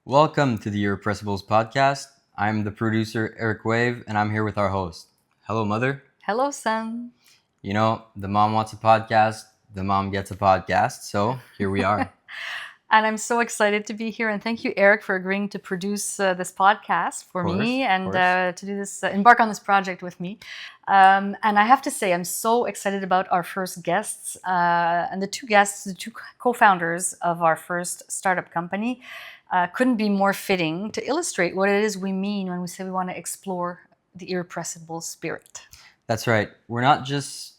Welcome to the Irrepressibles Podcast. I'm the producer, Eric Wave, and I'm here with our host. Hello, Mother. Hello, son. You know, the mom wants a podcast, the mom gets a podcast, so here we are. And I'm so excited to be here. And thank you, Eric, for agreeing to produce this podcast for me and to do this, embark on this project with me. And I have to say, I'm so excited about our first guests and the two co-founders of our first startup company. Couldn't be more fitting to illustrate what it is we mean when we say we want to explore the irrepressible spirit. That's right. We're not just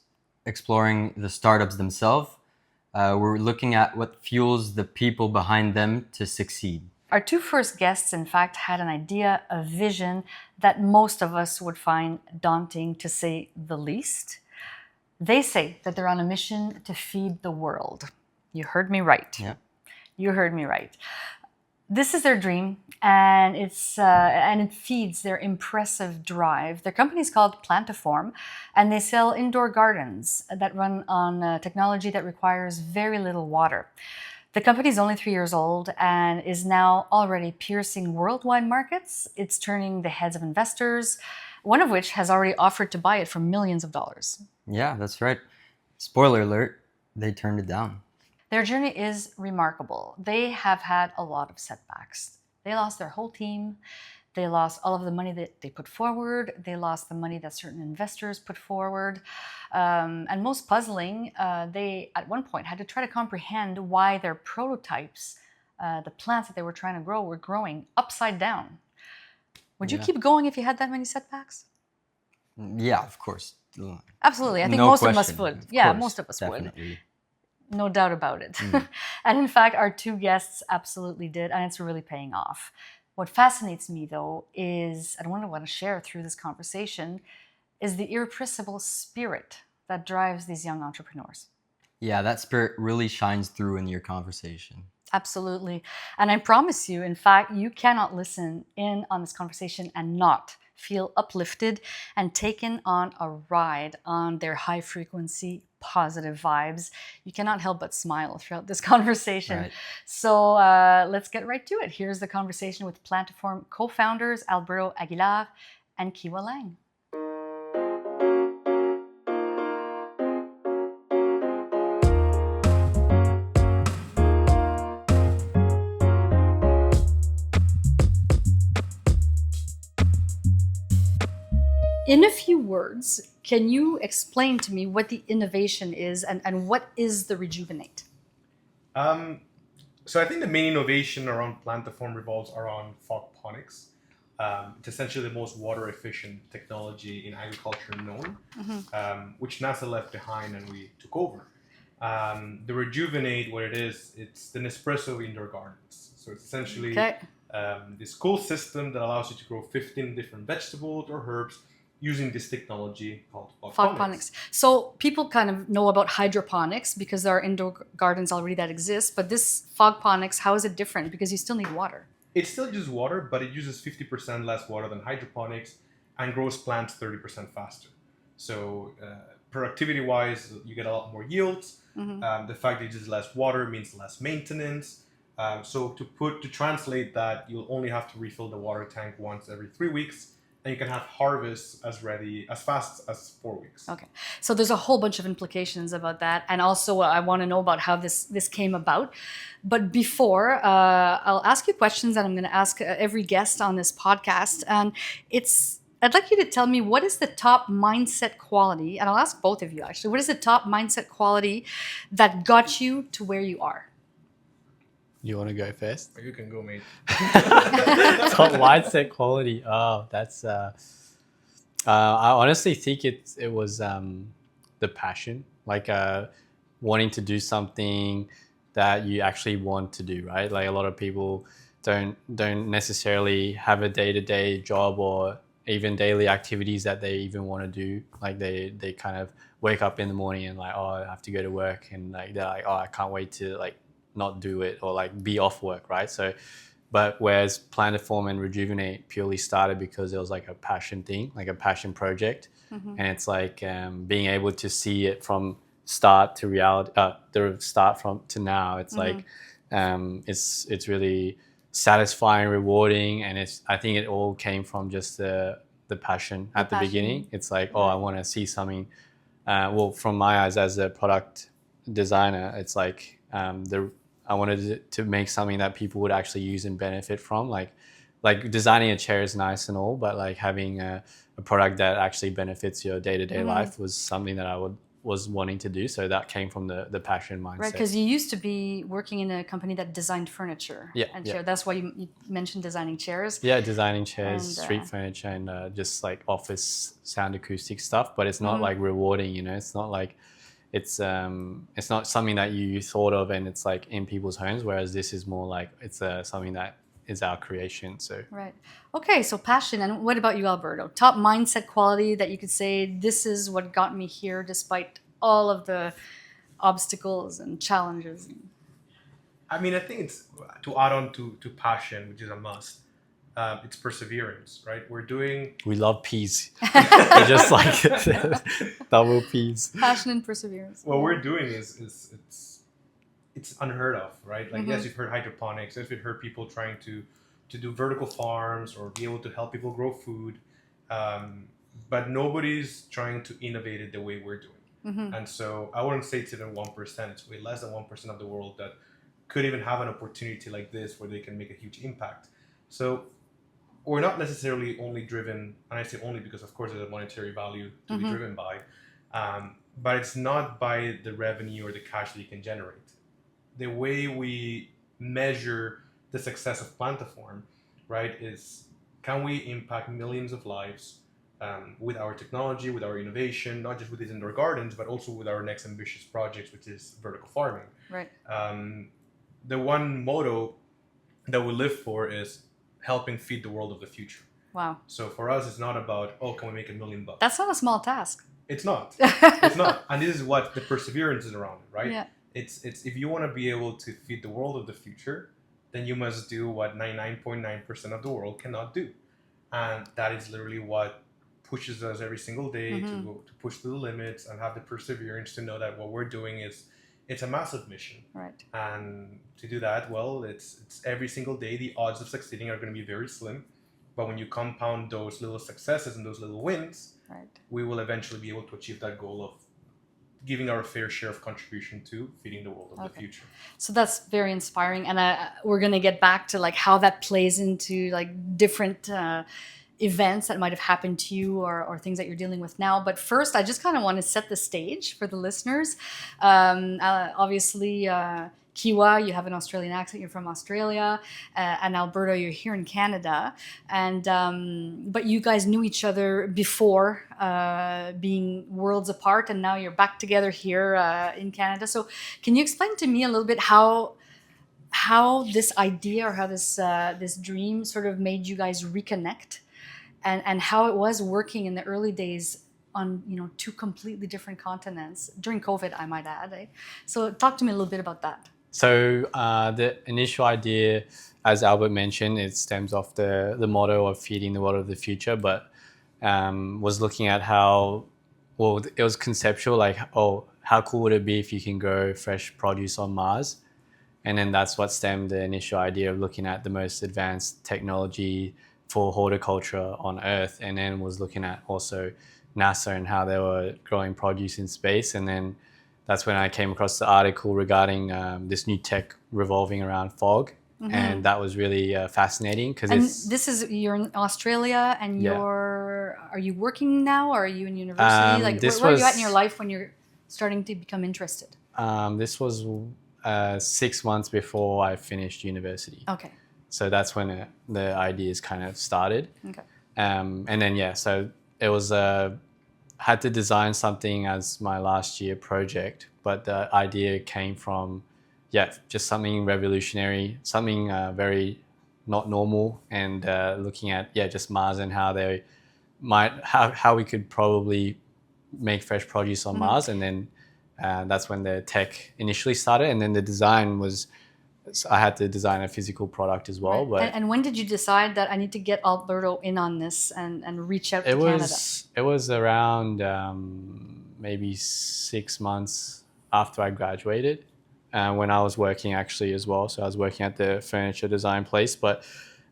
exploring the startups themselves. We're looking at what fuels the people behind them to succeed. Our two first guests, in fact, had an idea, a vision that most of us would find daunting, to say the least. They say that they're on a mission to feed the world. You heard me right. Yeah. You heard me right. This is their dream, and it feeds their impressive drive. Their company is called Plantaform, and they sell indoor gardens that run on technology that requires very little water. The company is only 3 years old and is now already piercing worldwide markets. It's turning the heads of investors, one of which has already offered to buy it for millions of dollars. Yeah, that's right. Spoiler alert, they turned it down. Their journey is remarkable. They have had a lot of setbacks. They lost their whole team. They lost all of the money that they put forward. They lost the money that certain investors put forward. And most puzzling, they at one point had to try to comprehend why their prototypes, the plants that they were trying to grow, were growing upside down. Would you keep going if you had that many setbacks? Yeah, of course. Absolutely. I think No most question. of us would. Of Yeah, course, most of us would. definitely. No doubt about it. And in fact, our two guests absolutely did, and it's really paying off. What fascinates me, though, is, and what I want to share through this conversation, is the irrepressible spirit that drives these young entrepreneurs. Yeah, that spirit really shines through in your conversation. Absolutely. And I promise you, in fact, you cannot listen in on this conversation and not feel uplifted and taken on a ride on their high frequency positive vibes. You cannot help but smile throughout this conversation. Right. So let's get right to it. Here's the conversation with Plantaform co-founders Alberto Aguilar and Kiwa Lang. In a few words, can you explain to me what the innovation is and what is the Rejuvenate? So I think the main innovation around Plantaform revolves around fogponics. It's essentially the most water efficient technology in agriculture known, which NASA left behind and we took over. The Rejuvenate, what it is, it's the Nespresso of indoor gardens. So it's essentially this cool system that allows you to grow 15 different vegetables or herbs using this technology called fogponics. So people kind of know about hydroponics because there are indoor gardens already that exist, but this fogponics, how is it different? Because you still need water. It still uses water, but it uses 50% less water than hydroponics and grows plants 30% faster. So productivity-wise, you get a lot more yields. The fact that it uses less water means less maintenance. So to translate that, you'll only have to refill the water tank once every 3 weeks. And you can have harvests as fast as 4 weeks. Okay, so there's a whole bunch of implications about that, and also I want to know about how this came about. But before, I'll ask you questions that I'm going to ask every guest on this podcast, and I'd like you to tell me what is the top mindset quality, and I'll ask both of you actually. What is the top mindset quality that got you to where you are? You want to go first? You can go, mate. Top mindset quality. Oh, that's. I honestly think it was the passion, like wanting to do something that you actually want to do, right? Like a lot of people don't necessarily have a day-to-day job or even daily activities that they even want to do. Like they kind of wake up in the morning and like, oh, I have to go to work, and like they're like, oh, I can't wait to like not do it or like be off work, right? So but whereas Plantaform and Rejuvenate purely started because it was like a passion thing, like a passion project. And it's like being able to see it from start to reality, the start from to now. It's like it's really satisfying, rewarding, and I think it all came from just the passion at the beginning. It's like, oh, I want to see something. Well, from my eyes as a product designer, it's like I wanted to make something that people would actually use and benefit from. Like designing a chair is nice and all, but like having a product that actually benefits your day-to-day life was something that I was wanting to do. So that came from the passion mindset. Right, because you used to be working in a company that designed furniture. Yeah. That's why you mentioned designing chairs. Yeah, designing chairs, And, street furniture, and just like office sound acoustic stuff. But it's not like rewarding, you know. It's not like it's not something that you thought of and it's like in people's homes. Whereas this is more like it's something that is our creation. So Right. Okay, so passion. And what about you, Alberto? Top mindset quality that you could say, this is what got me here despite all of the obstacles and challenges. I mean, I think it's to add on to passion, which is a must. It's perseverance, right? we love peas. We're just like double peas. Passion and perseverance. What we're doing is it's unheard of, right? Like, yes, you've heard hydroponics. Yes, you've heard people trying to do vertical farms or be able to help people grow food. But nobody's trying to innovate it the way we're doing. And so I wouldn't say it's even 1%. It's way less than 1% of the world that could even have an opportunity like this where they can make a huge impact. So we're not necessarily only driven, and I say only because of course there's a monetary value to be driven by, but it's not by the revenue or the cash that you can generate. The way we measure the success of Plantaform, right, is can we impact millions of lives with our technology, with our innovation, not just with these indoor gardens, but also with our next ambitious projects, which is vertical farming. Right. The one motto that we live for is helping feed the world of the future. Wow. So for us, it's not about, oh, can we make $1 million? That's not a small task. It's not. It's not. And this is what the perseverance is around it, right? Yeah. It's if you want to be able to feed the world of the future, then you must do what 99.9% of the world cannot do. And that is literally what pushes us every single day to push to the limits and have the perseverance to know that what we're doing it's a massive mission. Right. And to do that, well, it's every single day the odds of succeeding are going to be very slim. But when you compound those little successes and those little wins, we will eventually be able to achieve that goal of giving our fair share of contribution to feeding the world of the future. So that's very inspiring, and we're gonna get back to like how that plays into like different events that might have happened to you or things that you're dealing with now. But first, I just kind of want to set the stage for the listeners. Obviously, Kiwa, you have an Australian accent, you're from Australia, and Alberto, you're here in Canada. And but you guys knew each other before being worlds apart, and now you're back together here in Canada. So can you explain to me a little bit how this idea or how this dream sort of made you guys reconnect, and how it was working in the early days on two completely different continents during COVID, I might add. Eh? So talk to me a little bit about that. So the initial idea, as Albert mentioned, it stems off the motto of feeding the world of the future, but was looking at how, well, it was conceptual, like, oh, how cool would it be if you can grow fresh produce on Mars? And then that's what stemmed the initial idea of looking at the most advanced technology for horticulture on Earth, and then was looking at also NASA and how they were growing produce in space. And then that's when I came across the article regarding this new tech revolving around fog. And that was really fascinating because you're in Australia, and are you working now, or are you in university? Where are you at in your life when you're starting to become interested? This was 6 months before I finished university. Okay. So that's when the ideas kind of started. Okay. And then, so it was, had to design something as my last year project, but the idea came from, just something revolutionary, something very not normal, and looking at, just Mars and how they how we could probably make fresh produce on Mars. And then that's when the tech initially started. And then the design was, I had to design a physical product as well. Right. But and when did you decide that I need to get Alberto in on this and reach out to Canada? It was around maybe 6 months after I graduated. when I was working actually as well. So I was working at the furniture design place, but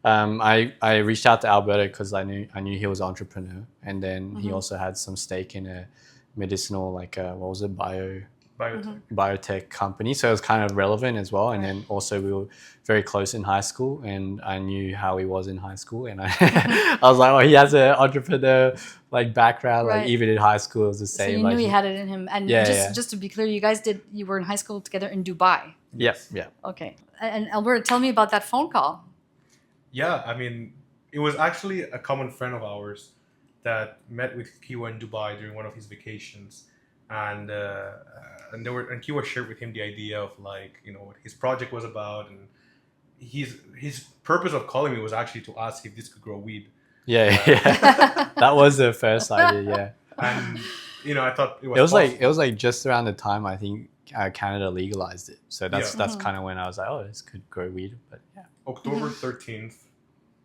I reached out to Alberto because I knew he was an entrepreneur, and then he also had some stake in a medicinal, like what was it, biotech company. So it was kind of relevant as well. And then also we were very close in high school, and I knew how he was in high school, and I was like, oh, he has an entrepreneur like background, like even in high school it was the same. So you knew he had it in him. And just to be clear, you were in high school together in Dubai. Yeah. Okay. And Alberto, tell me about that phone call. Yeah, I mean, it was actually a common friend of ours that met with Kiwa in Dubai during one of his vacations, and Kiwa shared with him the idea of, like, you know, what his project was about, and his purpose of calling me was actually to ask if this could grow weed. Yeah. That was the first idea. Yeah, and you know, I thought it was like just around the time I think Canada legalized it, so that's kind of when I was like, oh, this could grow weed. But yeah, October 13th,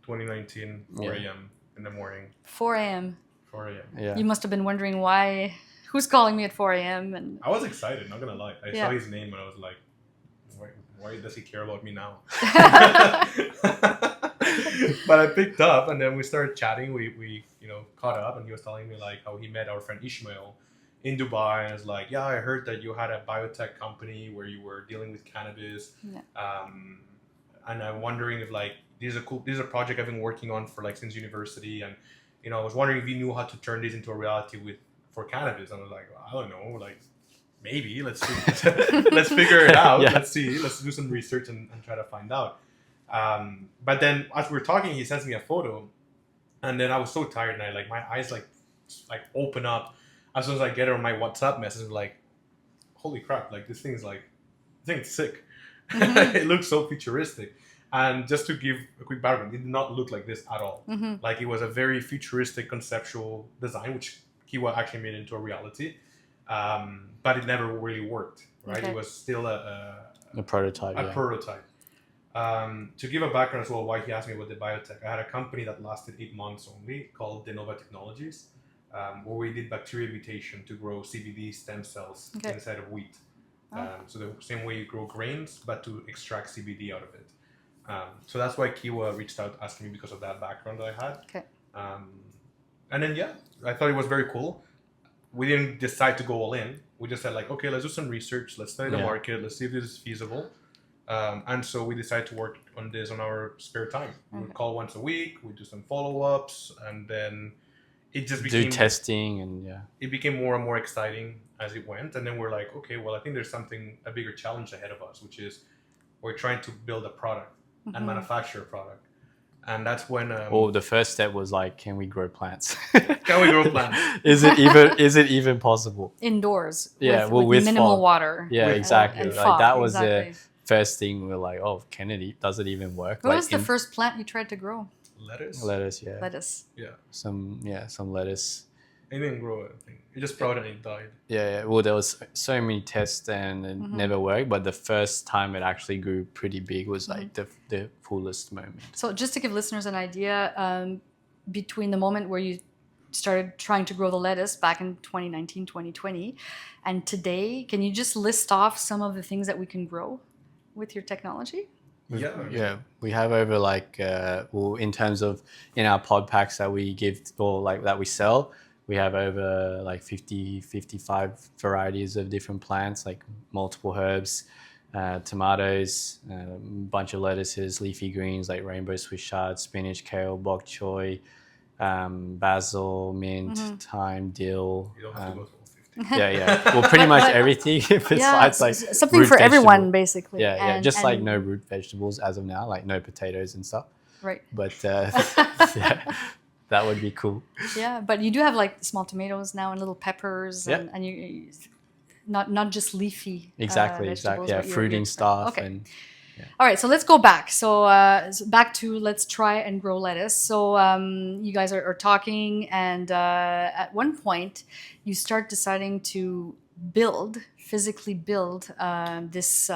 2019, 4 a.m. in the morning. 4 a.m. 4 a.m. Yeah. You must have been wondering who's calling me at 4 a.m. And I was excited, not gonna lie. I saw his name and I was like, why does he care about me now? But I picked up, and then we started chatting. We caught up, and he was telling me like how he met our friend Ishmael in Dubai, and I was like, yeah, I heard that you had a biotech company where you were dealing with cannabis. And I'm wondering if, like, this is a project I've been working on for, like, since university, and I was wondering if you knew how to turn this into a reality for cannabis. And I was like, I don't know, like, maybe let's figure it out. Let's do some research and try to find out. But then as we were talking, he sends me a photo, and then I was so tired, and my eyes like open up as soon as I get it on my WhatsApp message, like, holy crap, like this thing's sick. It looks so futuristic. And just to give a quick background, it did not look like this at all. Like, it was a very futuristic conceptual design, which Kiwa actually made into a reality. But it never really worked, right? Okay. It was still a prototype. Prototype. To give a background as well, why he asked me about the biotech, I had a company that lasted 8 months only called Denova Technologies, where we did bacterial mutation to grow CBD stem cells inside of wheat. So the same way you grow grains, but to extract CBD out of it. So that's why Kiwa reached out asking me because of that background that I had. Okay. And then, I thought it was very cool. We didn't decide to go all in. We just said, like, okay, let's do some research. Let's study the market. Let's see if this is feasible. And so we decided to work on this on our spare time. We would call once a week. We'd do some follow-ups. And then it just became... do testing and, It became more and more exciting as it went. And then we're like, okay, well, I think there's a bigger challenge ahead of us, which is we're trying to build a product and manufacture a product. And that's when... the first step was like, can we grow plants? Can we grow plants? Is it even possible? Indoors. Yeah, with minimal fog. water. Yeah, exactly. And like fog, that was the first thing. We're like, oh, does it even work? What was the first plant you tried to grow? Lettuce. Yeah. Lettuce. Yeah. Some lettuce. It didn't grow, I think. It just sprouted and it died. Yeah. Well, there was so many tests and it never worked. But the first time it actually grew pretty big was like the coolest moment. So just to give listeners an idea, between the moment where you started trying to grow the lettuce back in 2019, 2020, and today, can you just list off some of the things that we can grow with your technology? Yeah. We have over in terms of in our pod packs that we give or like that we sell, we have over like 55 varieties of different plants, like multiple herbs, tomatoes, a bunch of lettuces, leafy greens like rainbow Swiss chard, spinach, kale, bok choy, basil, mint, thyme, dill. You don't have to go through 50. Yeah. Well, pretty much everything besides like something for everyone, basically. Yeah. Just like no root vegetables as of now, like no potatoes and stuff. Right. But that would be cool. Yeah, but you do have like small tomatoes now and little peppers and you not just leafy. Exactly. Yeah, fruiting stuff. Okay. And, all right, so let's go back. So back to let's try and grow lettuce. So you guys are talking, and at one point you start deciding to physically build this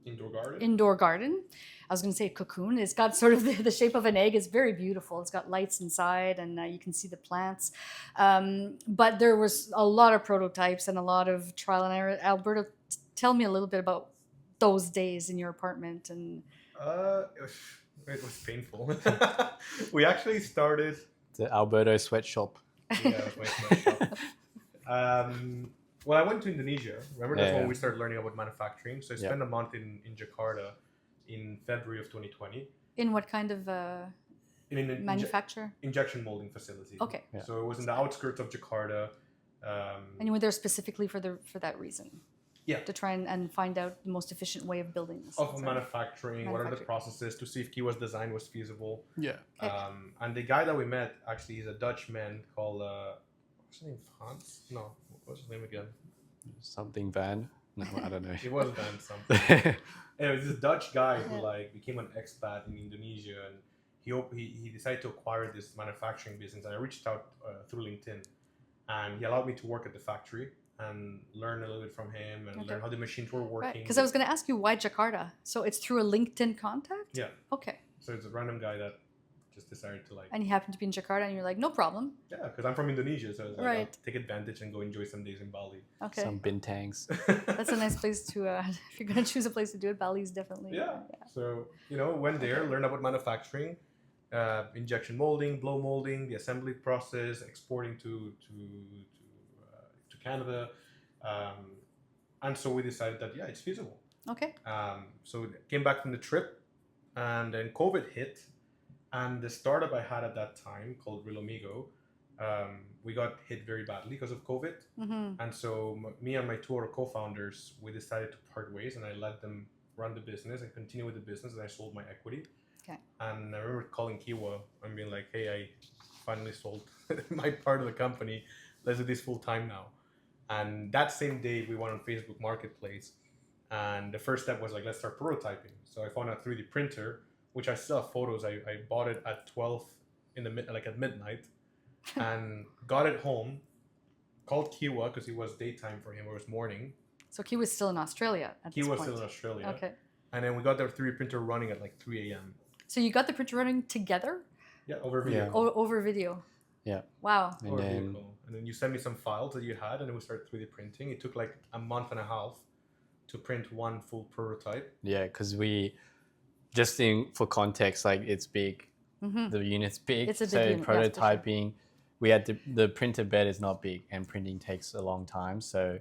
indoor garden. I was going to say cocoon. It's got sort of the shape of an egg. It's very beautiful. It's got lights inside, and you can see the plants. But there was a lot of prototypes and a lot of trial and error. Alberto, tell me a little bit about those days in your apartment and. It was painful. We actually started. The Alberto sweatshop. Yeah, it was my sweatshop. Well, I went to Indonesia. Remember, that's when we started learning about manufacturing. So I spent a month in Jakarta in February of 2020. In what kind of In an manufacture? injection molding facility. Okay. Yeah. So it was in the outskirts of Jakarta. And you went there specifically for that reason? Yeah. To try and find out the most efficient way of building this. Of manufacturing, what are the processes to see if Kiwa's design was feasible. Yeah. Okay. And the guy that we met actually is a Dutch man called, what's his name, Hans? No, what's his name again? Something Van. No, I don't know. It was Van something. Anyway, this Dutch guy who like became an expat in Indonesia, and he decided to acquire this manufacturing business. And I reached out through LinkedIn, and he allowed me to work at the factory and learn a little bit from him and learn how the machines were working. Right, because I was going to ask you why Jakarta. So it's through a LinkedIn contact? Yeah. Okay. So it's a random guy that just decided to like. And he happened to be in Jakarta, and you're like, no problem. Yeah, because I'm from Indonesia, so I was like, Right. I'll take advantage and go enjoy some days in Bali. Okay. Some bintangs. That's a nice place to, if you're going to choose a place to do it, Bali's definitely. Yeah. So, went there, learned about manufacturing, injection molding, blow molding, the assembly process, exporting to Canada. And so we decided that, it's feasible. Okay. So came back from the trip, and then COVID hit. And the startup I had at that time called Relomigo, we got hit very badly because of COVID. Mm-hmm. And so me and my two other co-founders, we decided to part ways, and I let them run the business and continue with the business, and I sold my equity. Okay. And I remember calling Kiwa and being like, hey, I finally sold my part of the company. Let's do this full time now. And that same day we went on Facebook Marketplace, and the first step was like, let's start prototyping. So I found a 3D printer, which I still have photos. I bought it at 12 at midnight, and got it home, called Kiwa because it was daytime for him, it was morning. So Kiwa was still in Australia at this Kiwa was point. still in Australia. Okay. And then we got their 3D printer running at like 3 a.m. So you got the printer running together? Yeah, over video. Yeah. Over video? Yeah. Wow. And Over then vehicle. And then you sent me some files that you had, and then we started 3D printing. It took like a month and a half to print one full prototype. yeah, because for context, like it's big. Mm-hmm. The unit's big. It's a big so unit, yes, for sure. prototyping, we had the printer bed is not big, and printing takes a long time. So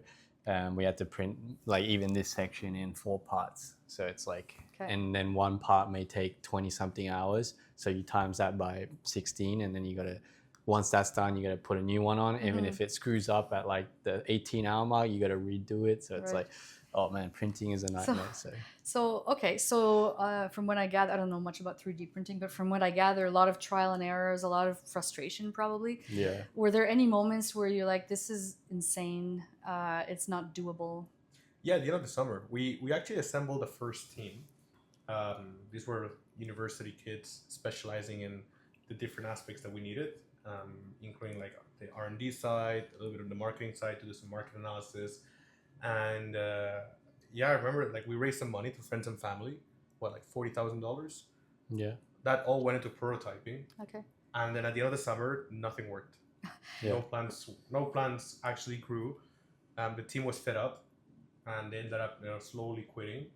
we had to print like even this section in 4 parts. So it's like, Okay. and then one part may take 20 something hours. So you times that by 16, and then you got to, once that's done, you got to put a new one on. Even if it screws up at like the 18-hour mark, you got to redo it. So it's Right. like, oh man, printing is a nightmare. So from what I gather, I don't know much about 3D printing, but from what I gather, a lot of trial and errors, a lot of frustration probably. Yeah. Were there any moments where you're like, this is insane, it's not doable? Yeah, at the end of the summer, we actually assembled the first team. These were university kids specializing in the different aspects that we needed, including like the R&D side, a little bit of the marketing side to do some market analysis. And I remember like we raised some money to friends and family, like $40,000. Yeah. That all went into prototyping. Okay. And then at the end of the summer, nothing worked. Yeah. No plans actually grew. The team was fed up, and they ended up slowly quitting.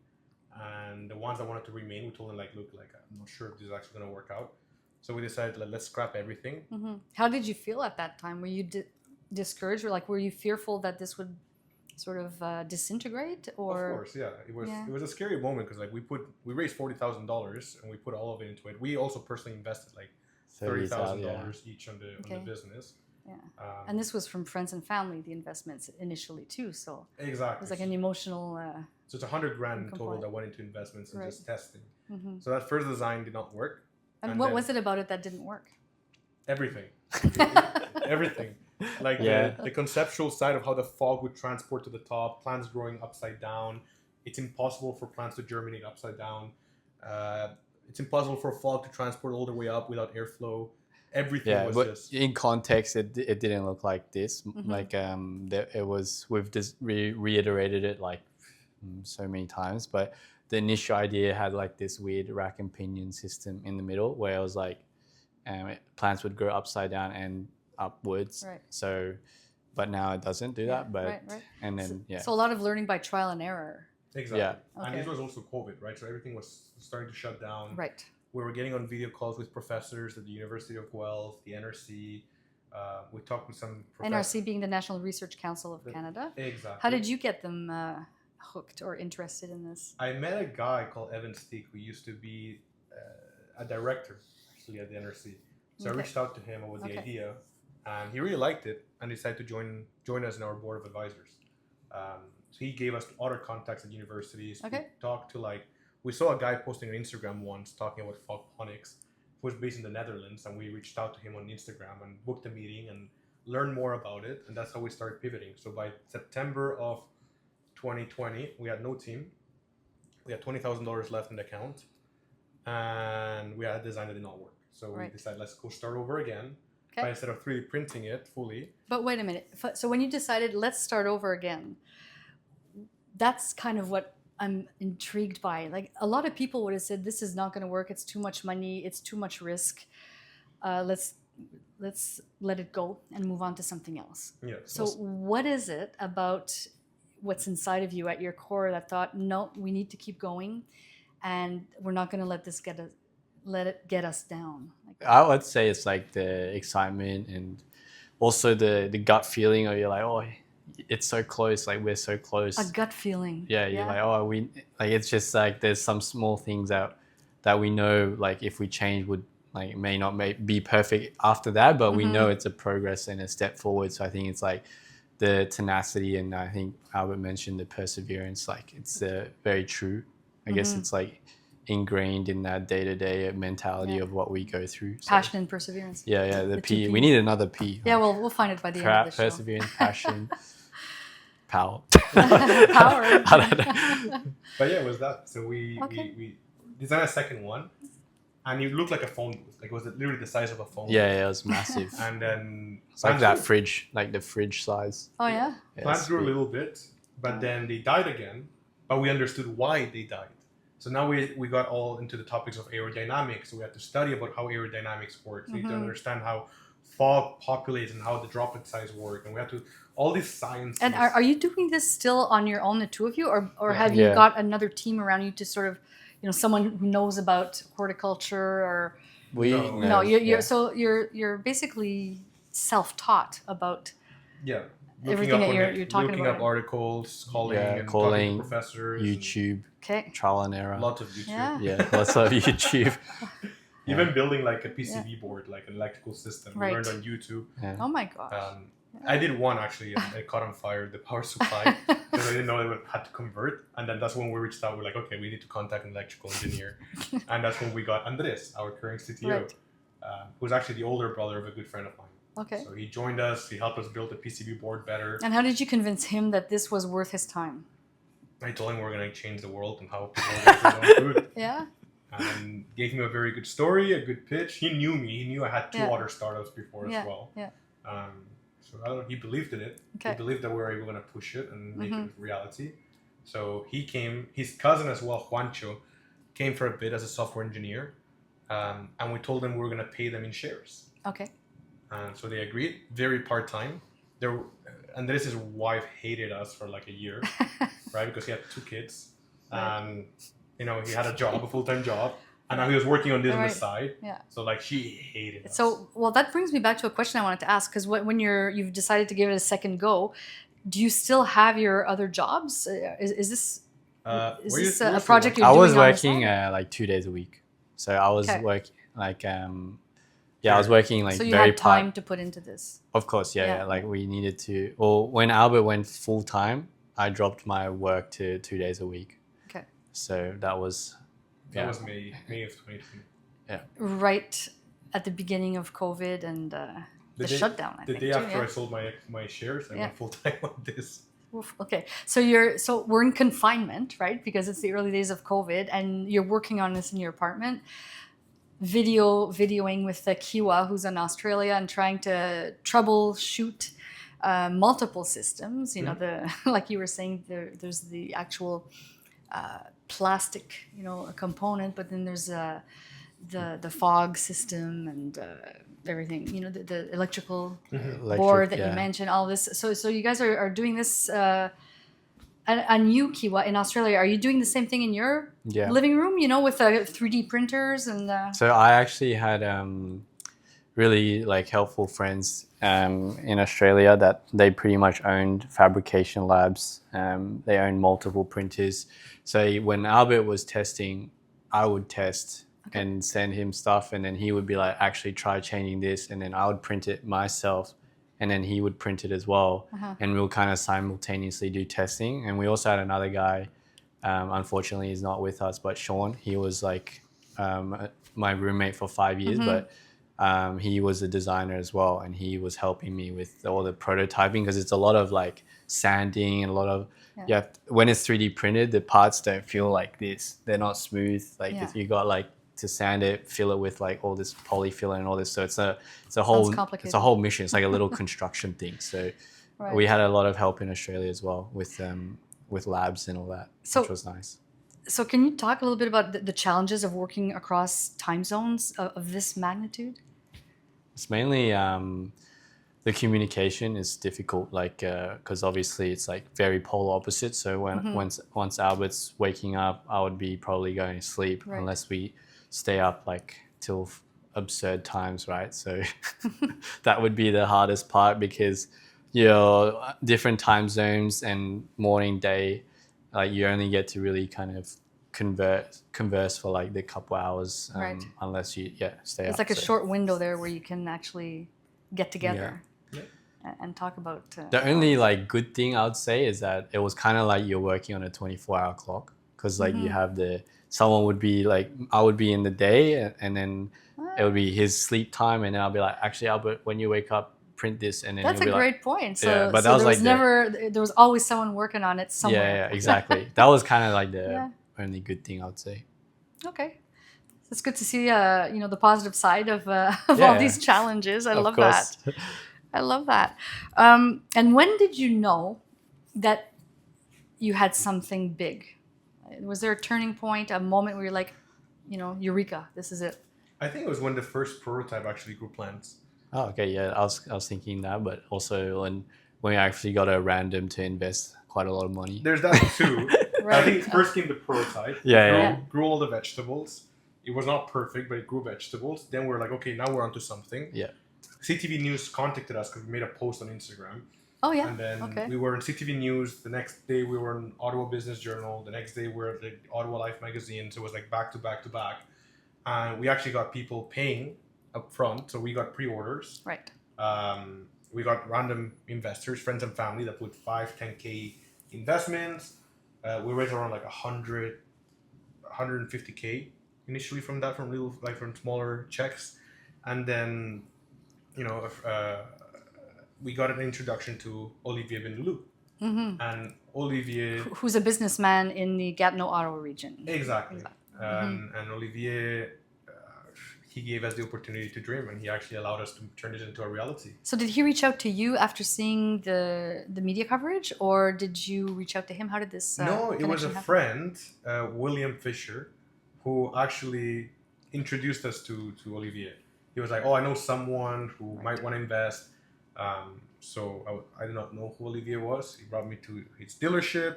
And the ones that wanted to remain, we told them like, look, like I'm not sure if this is actually going to work out. So we decided let's scrap everything. Mm-hmm. How did you feel at that time? Were you discouraged, or like were you fearful that this would sort of disintegrate? Or of course, yeah, it was a scary moment because like we raised $40,000 and we put all of it into it. We also personally invested like $30,000 each on the business. Yeah, and this was from friends and family, the investments initially too. So exactly, it was like an emotional. So it's $100,000 in total that went into investments and just testing. Mm-hmm. So that first design did not work. And what was it about it that didn't work? Everything. Everything. Like the conceptual side of how the fog would transport to the top, plants growing upside down. It's impossible for plants to germinate upside down. It's impossible for fog to transport all the way up without airflow. Everything was just... in context, it didn't look like this. Mm-hmm. Like it was, we've just reiterated it like so many times, but the initial idea had like this weird rack and pinion system in the middle where it was like plants would grow upside down and upwards. Right. So but now it doesn't do that. But right. and then So a lot of learning by trial and error. Exactly. Yeah. And Okay. this was also COVID, right? So everything was starting to shut down. Right. We were getting on video calls with professors at the University of Guelph, the NRC. We talked with some professors. NRC being the National Research Council of Canada. Exactly. How did you get them hooked or interested in this? I met a guy called Evan Steek who used to be a director actually at the NRC. So I Okay. reached out to him about the Okay. idea, and he really liked it and decided to join us in our board of advisors. So he gave us other contacts at universities. Okay. We talked to we saw a guy posting on Instagram once talking about phonics, who was based in the Netherlands, and we reached out to him on Instagram and booked a meeting and learned more about it, and that's how we started pivoting. So by September of 2020, we had no team. We had $20,000 left in the account, and we had a design that did not work. So we Right. decided, let's go start over again. Okay. But instead of 3D printing it fully, But wait a minute. So when you decided, let's start over again, that's kind of what I'm intrigued by. Like a lot of people would have said, this is not going to work. It's too much money. It's too much risk. Let's let it go and move on to something else. yeah. So what is it about what's inside of you at your core that thought, no, we need to keep going, and we're not going to let this let it get us down? Like, I would say it's like the excitement and also the gut feeling of you're like, oh, it's so close, like we're so close. a gut feeling. Yeah, you're like, oh, we like it's just like there's some small things that we know, like if we change would like it may not be perfect after that, but we know it's a progress and a step forward. So I think it's like the tenacity, and I think Albert mentioned the perseverance. Like it's very true. I guess it's like ingrained in that day-to-day mentality of what we go through. So, Passion and perseverance. yeah, the The P. two We Ps. need another P. Yeah, well, we'll find it by the end of the show. Perseverance, passion, power. Power. I don't know. But yeah, it was that. So we designed a second one, and it looked like a phone booth. Like it was literally the size of a phone. Yeah, it was massive. And then It's like that fridge, like the fridge size. Oh yeah. Yeah, plans it's grew a big. little bit, but then they died again. But we understood why they died. So now we got all into the topics of aerodynamics. So we had to study about how aerodynamics works. We need to understand how fog populates and how the droplet size work. And we had to all these science. And are you doing this still on your own, the two of you, or have you Yeah. got another team around you to sort of, someone who knows about horticulture or? No, you're basically self-taught about yeah. everything that you're talking looking about. up articles, calling and calling, talking to professors. YouTube, Okay. trial and error. Lots of YouTube. Yeah. Yeah, lots of YouTube. Even building like a PCB board, like an electrical system. Right. We learned on YouTube. Yeah. Oh my gosh. I did one actually, and it caught on fire, the power supply, because I didn't know it had to convert. And then that's when we reached out. We're like, okay, we need to contact an electrical engineer. And that's when we got Andres, our current CTO, Right. who's actually the older brother of a good friend of mine. Okay. So he joined us. He helped us build the PCB board better. And how did you convince him that this was worth his time? I told him we're going to change the world and how people are going to their own food. Yeah. And gave him a very good story, a good pitch. He knew me. He knew I had two Yeah. other startups before as well. Yeah. So I don't know, he believed in it. Okay. He believed that we were going to push it and make it a reality. So he came. His cousin as well, Juancho, came for a bit as a software engineer. And we told them we were going to pay them in shares. Okay. And so they agreed. Very part-time. Andres' wife hated us for like a year, right? Because he had 2 kids. Right. And, he had a full-time job. And now he was working on this on the side. Yeah. So like she hated us. So, well, that brings me back to a question I wanted to ask, because when you've decided to give it a second go, do you still have your other jobs? Is this a project you're I doing was on the working side? like 2 days a week, so I was Okay. working like I was working like So you very had time to put into this. Of course, Yeah. yeah. Like we needed to. Well, when Albert went full time, I dropped my work to 2 days a week. Okay. So that was. That was May of 2020. Right at the beginning of COVID and the shutdown. I The think, day too, after yeah? I sold my shares, I Yeah. went full time on this. Oof, okay, so we're in confinement, right? Because it's the early days of COVID, and you're working on this in your apartment, videoing with Kiwa, who's in Australia, and trying to troubleshoot multiple systems. Like you were saying, there's the actual plastic, a component, but then there's the fog system and everything, you know, the electrical Electric, board that you yeah. mentioned, all this. So you guys are doing this. And you, Kiwa, in Australia, are you doing the same thing in your Yeah. living room? You know, with 3D printers and. So I actually had really like helpful friends in Australia that they pretty much owned fabrication labs. They owned multiple printers. So when Albert was testing, I would test and send him stuff, and then he would be like, actually try changing this, and then I would print it myself, and then he would print it as well, and we'll kind of simultaneously do testing. And we also had another guy, unfortunately he's not with us, but Sean, he was like my roommate for 5 years, but he was a designer as well, and he was helping me with all the prototyping, because it's a lot of like sanding and a lot of when it's 3D printed, the parts don't feel like this, they're not smooth, like if you got like to sand it, fill it with like all this polyfilling and all this, so it's a whole mission. It's like a little construction thing. So we had a lot of help in Australia as well with labs and all that, which was nice. So can you talk a little bit about the challenges of working across time zones of this magnitude? It's mainly the communication is difficult, like because obviously it's like very polar opposite. So once Albert's waking up, I would be probably going to sleep unless we stay up like till absurd times, right? So that would be the hardest part, because different time zones and morning, day, like you only get to really kind of converse for like the couple hours unless you stay up. It's like a short window there where you can actually get together and talk about the only like good thing I would say is that it was kind of like you're working on a 24-hour clock, because like you have someone would be like, I would be in the day, and then it would be his sleep time, and then I'll be like, actually Albert, when you wake up, print this, and then that's a great point. So, but that was there was always someone working on it somewhere. Yeah, exactly. That was kind of like the only good thing I would say. Okay, it's good to see the positive side of all these challenges. I love that. I love that. And when did you know that you had something big? Was there a turning point, a moment where you're like, eureka, this is it? I think it was when the first prototype actually grew plants. Oh, okay, yeah. I was thinking that, but also when we actually got a random to invest quite a lot of money. There's that too. I think first came the prototype. Grew all the vegetables. It was not perfect, but it grew vegetables. Then we're like, okay, now we're onto something. Yeah. CTV News contacted us because we made a post on Instagram. Oh, yeah. And then we were in CTV News. The next day we were in Ottawa Business Journal. The next day we were at the Ottawa Life magazine. So it was like back to back to back. And we actually got people paying up front. So we got pre-orders. Right. We got random investors, friends and family that put 5-10K investments. We raised around like 150K initially from that, from smaller checks. And then, we got an introduction to Olivier Benloulou. And Olivier... Who's a businessman in the Gatineau, Ottawa region. Exactly. And Olivier, he gave us the opportunity to dream, and he actually allowed us to turn it into a reality. So did he reach out to you after seeing the media coverage, or did you reach out to him? How did this No, it was a friend, William Fisher, who actually introduced us to Olivier. He was like, oh, I know someone who might want to invest. So I did not know who Olivier was. He brought me to his dealership.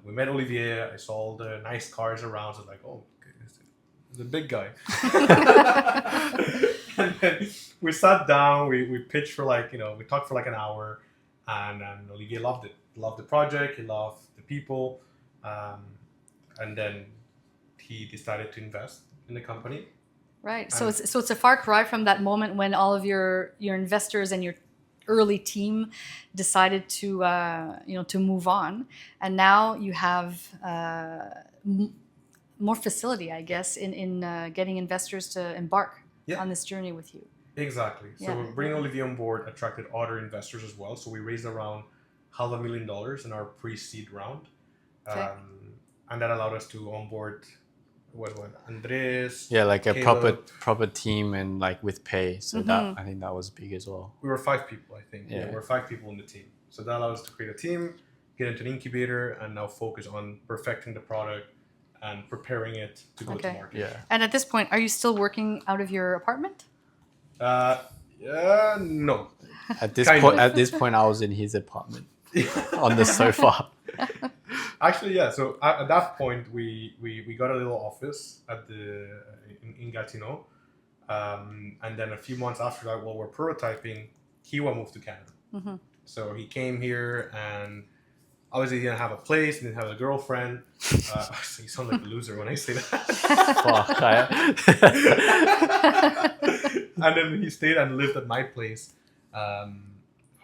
We met Olivier. I saw all the nice cars around. So I was like, oh, he's a big guy. And then we sat down. We pitched for we talked for like an hour. And Olivier loved it. He loved the project. He loved the people. And then he decided to invest in the company. Right. So it's a far cry from that moment when all of your investors and your early team decided to to move on, and now you have more facility, I guess, in getting investors to embark on this journey with you. Exactly. So bringing Olivier on board attracted other investors as well. So we raised around $500,000 in our pre-seed round, and that allowed us to onboard. What Andres? Yeah, like Caleb. a proper team and like with pay. So that I think that was big as well. We were 5 people, I think. Yeah, we were 5 people in the team. So that allowed us to create a team, get into an incubator, and now focus on perfecting the product and preparing it to go to market. Yeah. And at this point, are you still working out of your apartment? No. At this Kind point, of. at this point, I was in his apartment on the sofa. Actually, yeah. So at that point, we got a little office in Gatineau, and then a few months after that, while we're prototyping, Kiwa moved to Canada. Mm-hmm. So he came here, and obviously he didn't have a place, he didn't have a girlfriend. So you sound like a loser when I say that. Fuck, And then he stayed and lived at my place. How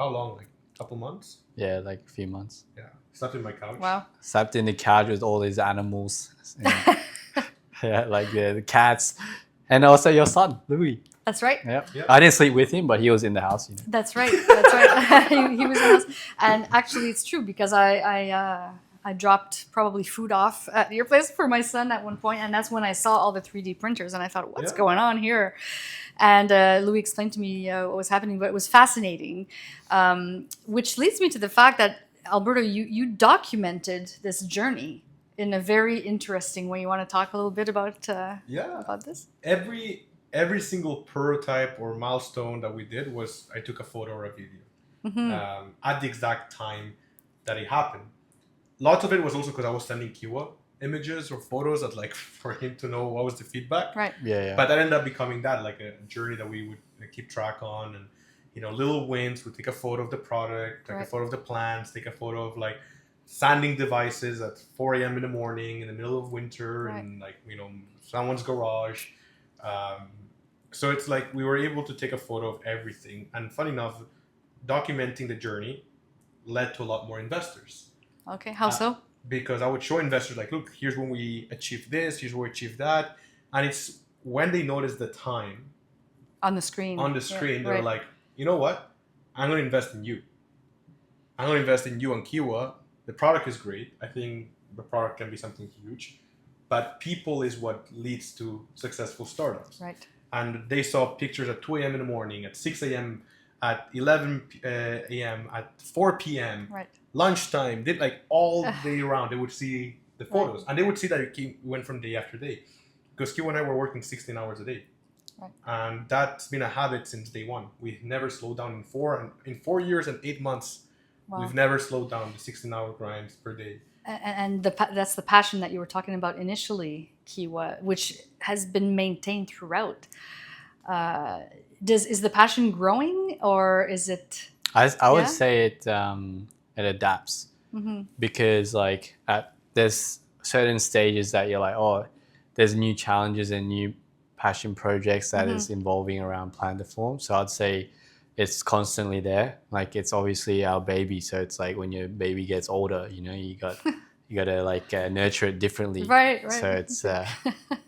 long? Like a couple months? yeah, like a few months. Yeah. Slept in my couch. Wow. Slept in the couch with all these animals. And, yeah, like the cats. And also your son, Louis. That's right. Yep. Yep. I didn't sleep with him, but he was in the house. You know. That's right. That's right. he was in the house. And actually, it's true because I dropped probably food off at your place for my son at one point, and that's when I saw all the 3D printers, and I thought, what's Yeah. going on here? And Louis explained to me what was happening, but it was fascinating, which leads me to the fact that, Alberto, you documented this journey in a very interesting way. You want to talk a little bit about this? Every single prototype or milestone that we did was I took a photo or a video at the exact time that it happened. Lots of it was also because I was sending Kiwa images or photos that like for him to know what was the feedback. Right. Yeah. But that ended up becoming that, like a journey that we would keep track on, and little wins. We'd take a photo of the product, take a Right. photo of the plants, take a photo of like sanding devices at 4 a.m. in the morning in the middle of winter Right. in like someone's garage. So it's like we were able to take a photo of everything, and funny enough, documenting the journey led to a lot more investors. Okay. How so? Because I would show investors like, look, here's when we achieved this, here's when we achieved that, and it's when they notice the time On the screen. they're right. like, you know what, I'm going to invest in you. I'm going to invest in you and Kiwa. The product is great. I think the product can be something huge, but people is what leads to successful startups. Right. And they saw pictures at 2 a.m. in the morning, at 6 a.m., at 11 a.m., at 4 p.m., Right. lunchtime, did like all day round. They would see the photos, and they would see that it went from day after day, because Kiwa and I were working 16 hours a day. Right. And that's been a habit since day one. We've never slowed down in 4 years and 8 months. Wow. We've never slowed down the 16-hour grinds per day. And that's the passion that you were talking about initially, Kiwa, which has been maintained throughout. Is the passion growing, or is it? I would Yeah? say it adapts because like there's certain stages that you're like, oh, there's new challenges and new passion projects that is involving around Plantaform. So I'd say it's constantly there. Like it's obviously our baby, so it's like when your baby gets older, you got to like nurture it differently. Right. So it's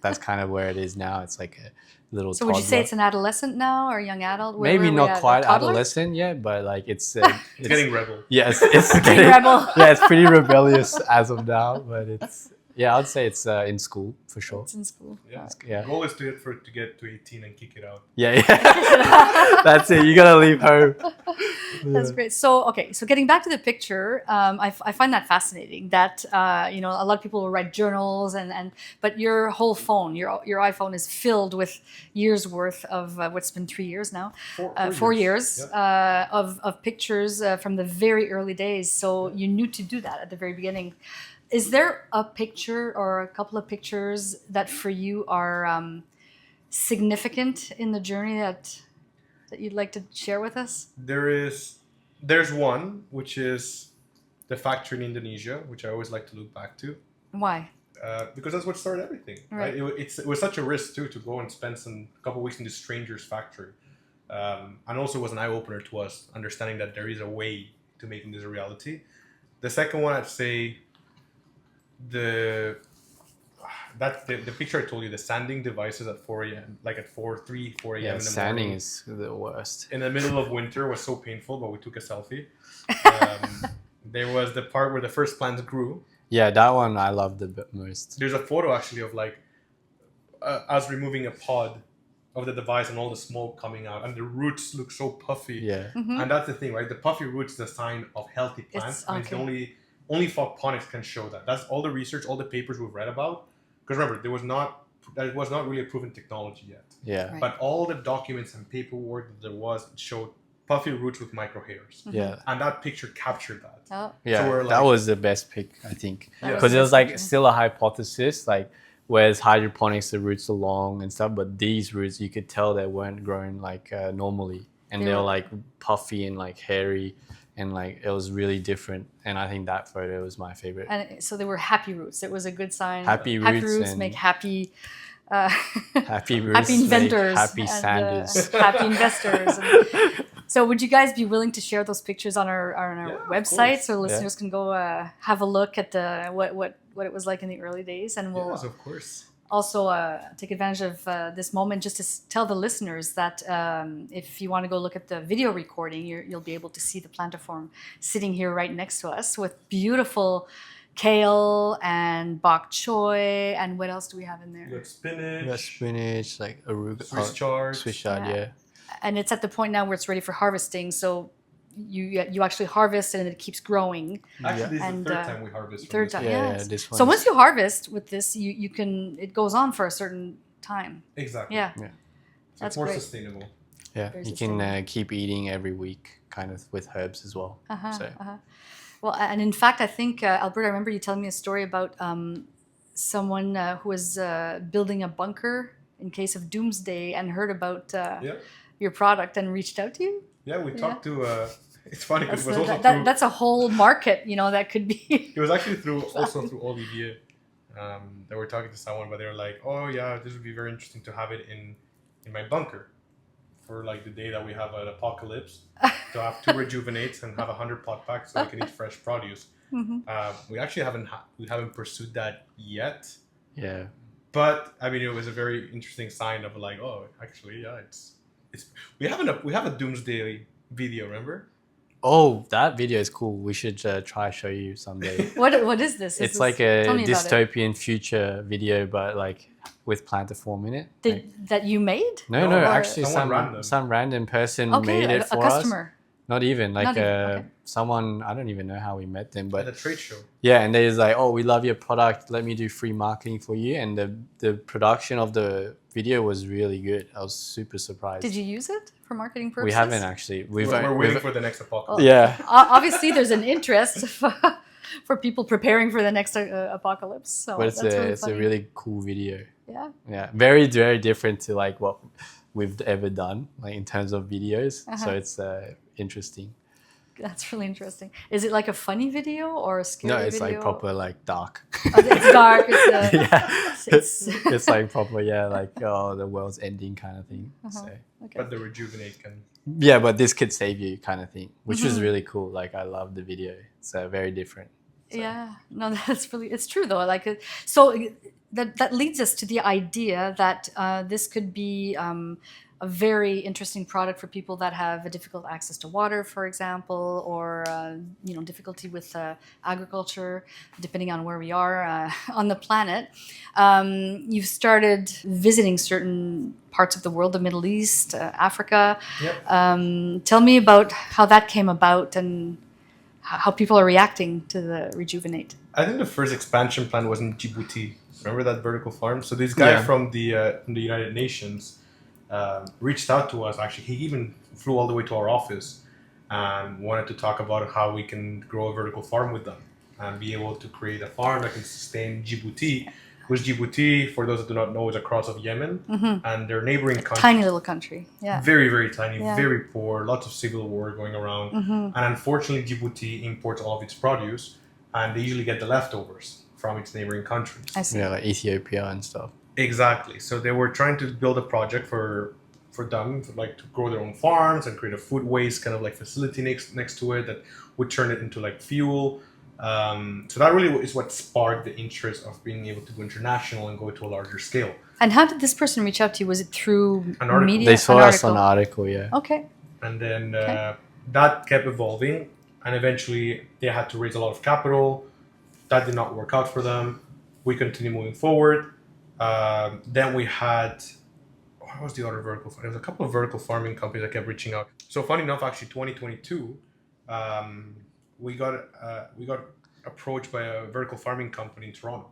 that's kind of where it is now. It's like a little. So would you say toddler. it's an adolescent now or a young adult? Where Maybe are we not at? quite Toddler? adolescent yet, but like it's It's getting rebel. yeah, it's getting rebel. yeah, it's pretty rebellious as of now, but it's I'd say it's in school for sure. It's in school. Yeah. Yeah. The goal is to get to 18 and kick it out. Yeah. That's it. You gotta leave home. That's great. So getting back to the picture, I find that fascinating. That a lot of people will write journals, but your whole phone, your iPhone is filled with years worth of what's been 3 years now, 4 years Yep. of pictures from the very early days. So you knew to do that at the very beginning. Is there a picture or a couple of pictures that for you are significant in the journey that you'd like to share with us? There's one, which is the factory in Indonesia, which I always like to look back to, Why? because that's what started everything. Right? It was such a risk too to go and spend a couple of weeks in this stranger's factory, and also was an eye opener to us, understanding that there is a way to making this a reality. The second one, I'd say the picture I told you, the sanding devices at 4 a.m., like at 4 a.m. Yeah, in the morning. sanding is the worst. In the middle of winter was so painful, but we took a selfie. There was the part where the first plants grew. Yeah, that one I love the most. There's a photo actually of like us removing a pod of the device and all the smoke coming out, and the roots look so puffy. Yeah. And that's the thing, right? The puffy roots is a sign of healthy plants. It's And it's the only Fogponics can show that. That's all the research, all the papers we've read about. Because remember, there was not that it was not really a proven technology yet. Yeah. Right. But all the documents and paperwork that there was showed puffy roots with micro hairs, Yeah. and that picture captured that. Oh, Yeah, we're that like- was the best pick, I think, Yeah. because it was like That's still a hypothesis, like whereas hydroponics the roots are long and stuff, but these roots you could tell they weren't growing like normally, and They they were were- like puffy and like hairy, and like it was really different. And I think that photo was my favorite. and so they were happy roots. It was a good sign. Happy roots and- make happy. Happy roots, Happy inventors, make happy and, Sanders. happy investors. And so, would you guys be willing to share those pictures on our Yeah, of website course. so listeners can go have a look at the what it was like in the early days, and we'll Yes, of course. also take advantage of this moment just to tell the listeners that if you want to go look at the video recording, you'll be able to see the Plantaform sitting here right next to us with beautiful kale and bok choy, and what else do we have in You there? got spinach, Yeah, spinach, like arugula, Swiss chard. Swiss chard, Yeah. yeah. And it's at the point now where it's ready for harvesting, so you actually harvest it and it keeps growing. Actually, this is And, the third time we harvest. from third this time, one. Yeah, yes. this So one's- once you harvest with this, you can it goes on for a certain time. Exactly. Yeah, So that's it's more great. sustainable. Yeah, Very you can sustainable. keep eating every week, kind of with herbs as well. Uh-huh, So uh-huh. Well, and in fact, I think Alberto, I remember you telling me a story about someone who was building a bunker in case of doomsday and heard about Yeah. your product and reached out to you. Yeah, we talked to. It's funny because That's, it was also that's a whole market, that could be. It was actually also through Olivier. They were talking to someone, but they were like, "Oh yeah, this would be very interesting to have it in my bunker for like the day that we have an apocalypse, to have 2 rejuvenates and have 100 pot packs so we can eat fresh produce." Mhm. We actually haven't pursued that yet, yeah, but I mean, it was a very interesting sign of like, oh, actually, yeah, it's we have a doomsday video, remember? oh, that video is cool. We should try show you someday. What is this? It's like a tell me about it. dystopian future video, but like with Plantaform in it. Like- That you made? no, No, actually, someone random. some random person Okay, made it a for us. customer. Not even like Not even, okay. someone. I don't even know how we met them, At but the trade show. yeah, and they was like, "Oh, we love your product. Let me do free marketing for you." And the production of the video was really good. I was super surprised. Did you use it for marketing purposes? We haven't actually. We're waiting for the next apocalypse. Yeah, Obviously, there's an interest for people preparing for the next apocalypse. So but it's that's really it's a funny. really cool video. Yeah. Yeah, very very different to like what we've ever done, like in terms of videos. So Uh-huh. it's interesting. That's really interesting. Is it like a funny video or a scary No, video? it's like proper like dark. Oh, it's dark. It's, yeah, it's- it's like proper. Yeah, like oh, the world's ending kind of thing. So. okay. But the rejuvenate can. Yeah, but this could save you kind of thing, which was Mhm. really cool. Like I love the video. It's very different. So. Yeah, no, that's really, it's true though. Like, so that leads us to the idea that this could be a very interesting product for people that have a difficult access to water, for example, or difficulty with agriculture, depending on where we are on the planet. You've started visiting certain parts of the world, the Middle East, Africa. Yep. Tell me about how that came about and how people are reacting to the Rejuvenate. I think the first expansion plan was in Djibouti. Remember that vertical farm? So this guy Yeah. from the United Nations reached out to us. Actually, he even flew all the way to our office and wanted to talk about how we can grow a vertical farm with them and be able to create a farm that can sustain Djibouti. Which Djibouti, for those that do not know, is across of Yemen, and their neighboring country. Tiny little country, yeah. Very, very tiny, Yeah. very poor, lots of civil war going around. Mm-hmm. And unfortunately, Djibouti imports all of its produce, and they usually get the leftovers from its neighboring countries. I see. Yeah, like Ethiopia and stuff. Exactly. So they were trying to build a project for them, like to grow their own farms and create a food waste kind of like facility next to it that would turn it into like fuel. So that really is what sparked the interest of being able to go international and go to a larger scale. And how did this person reach out to you? Was it through An article. media? They saw An us on article? an article, yeah. Okay. And then Okay. that kept evolving, and eventually they had to raise a lot of capital. That did not work out for them. We continued moving forward. Then we had, what was the other vertical farm? There was a couple of vertical farming companies that kept reaching out. So funny enough, actually 2022, we got approached by a vertical farming company in Toronto.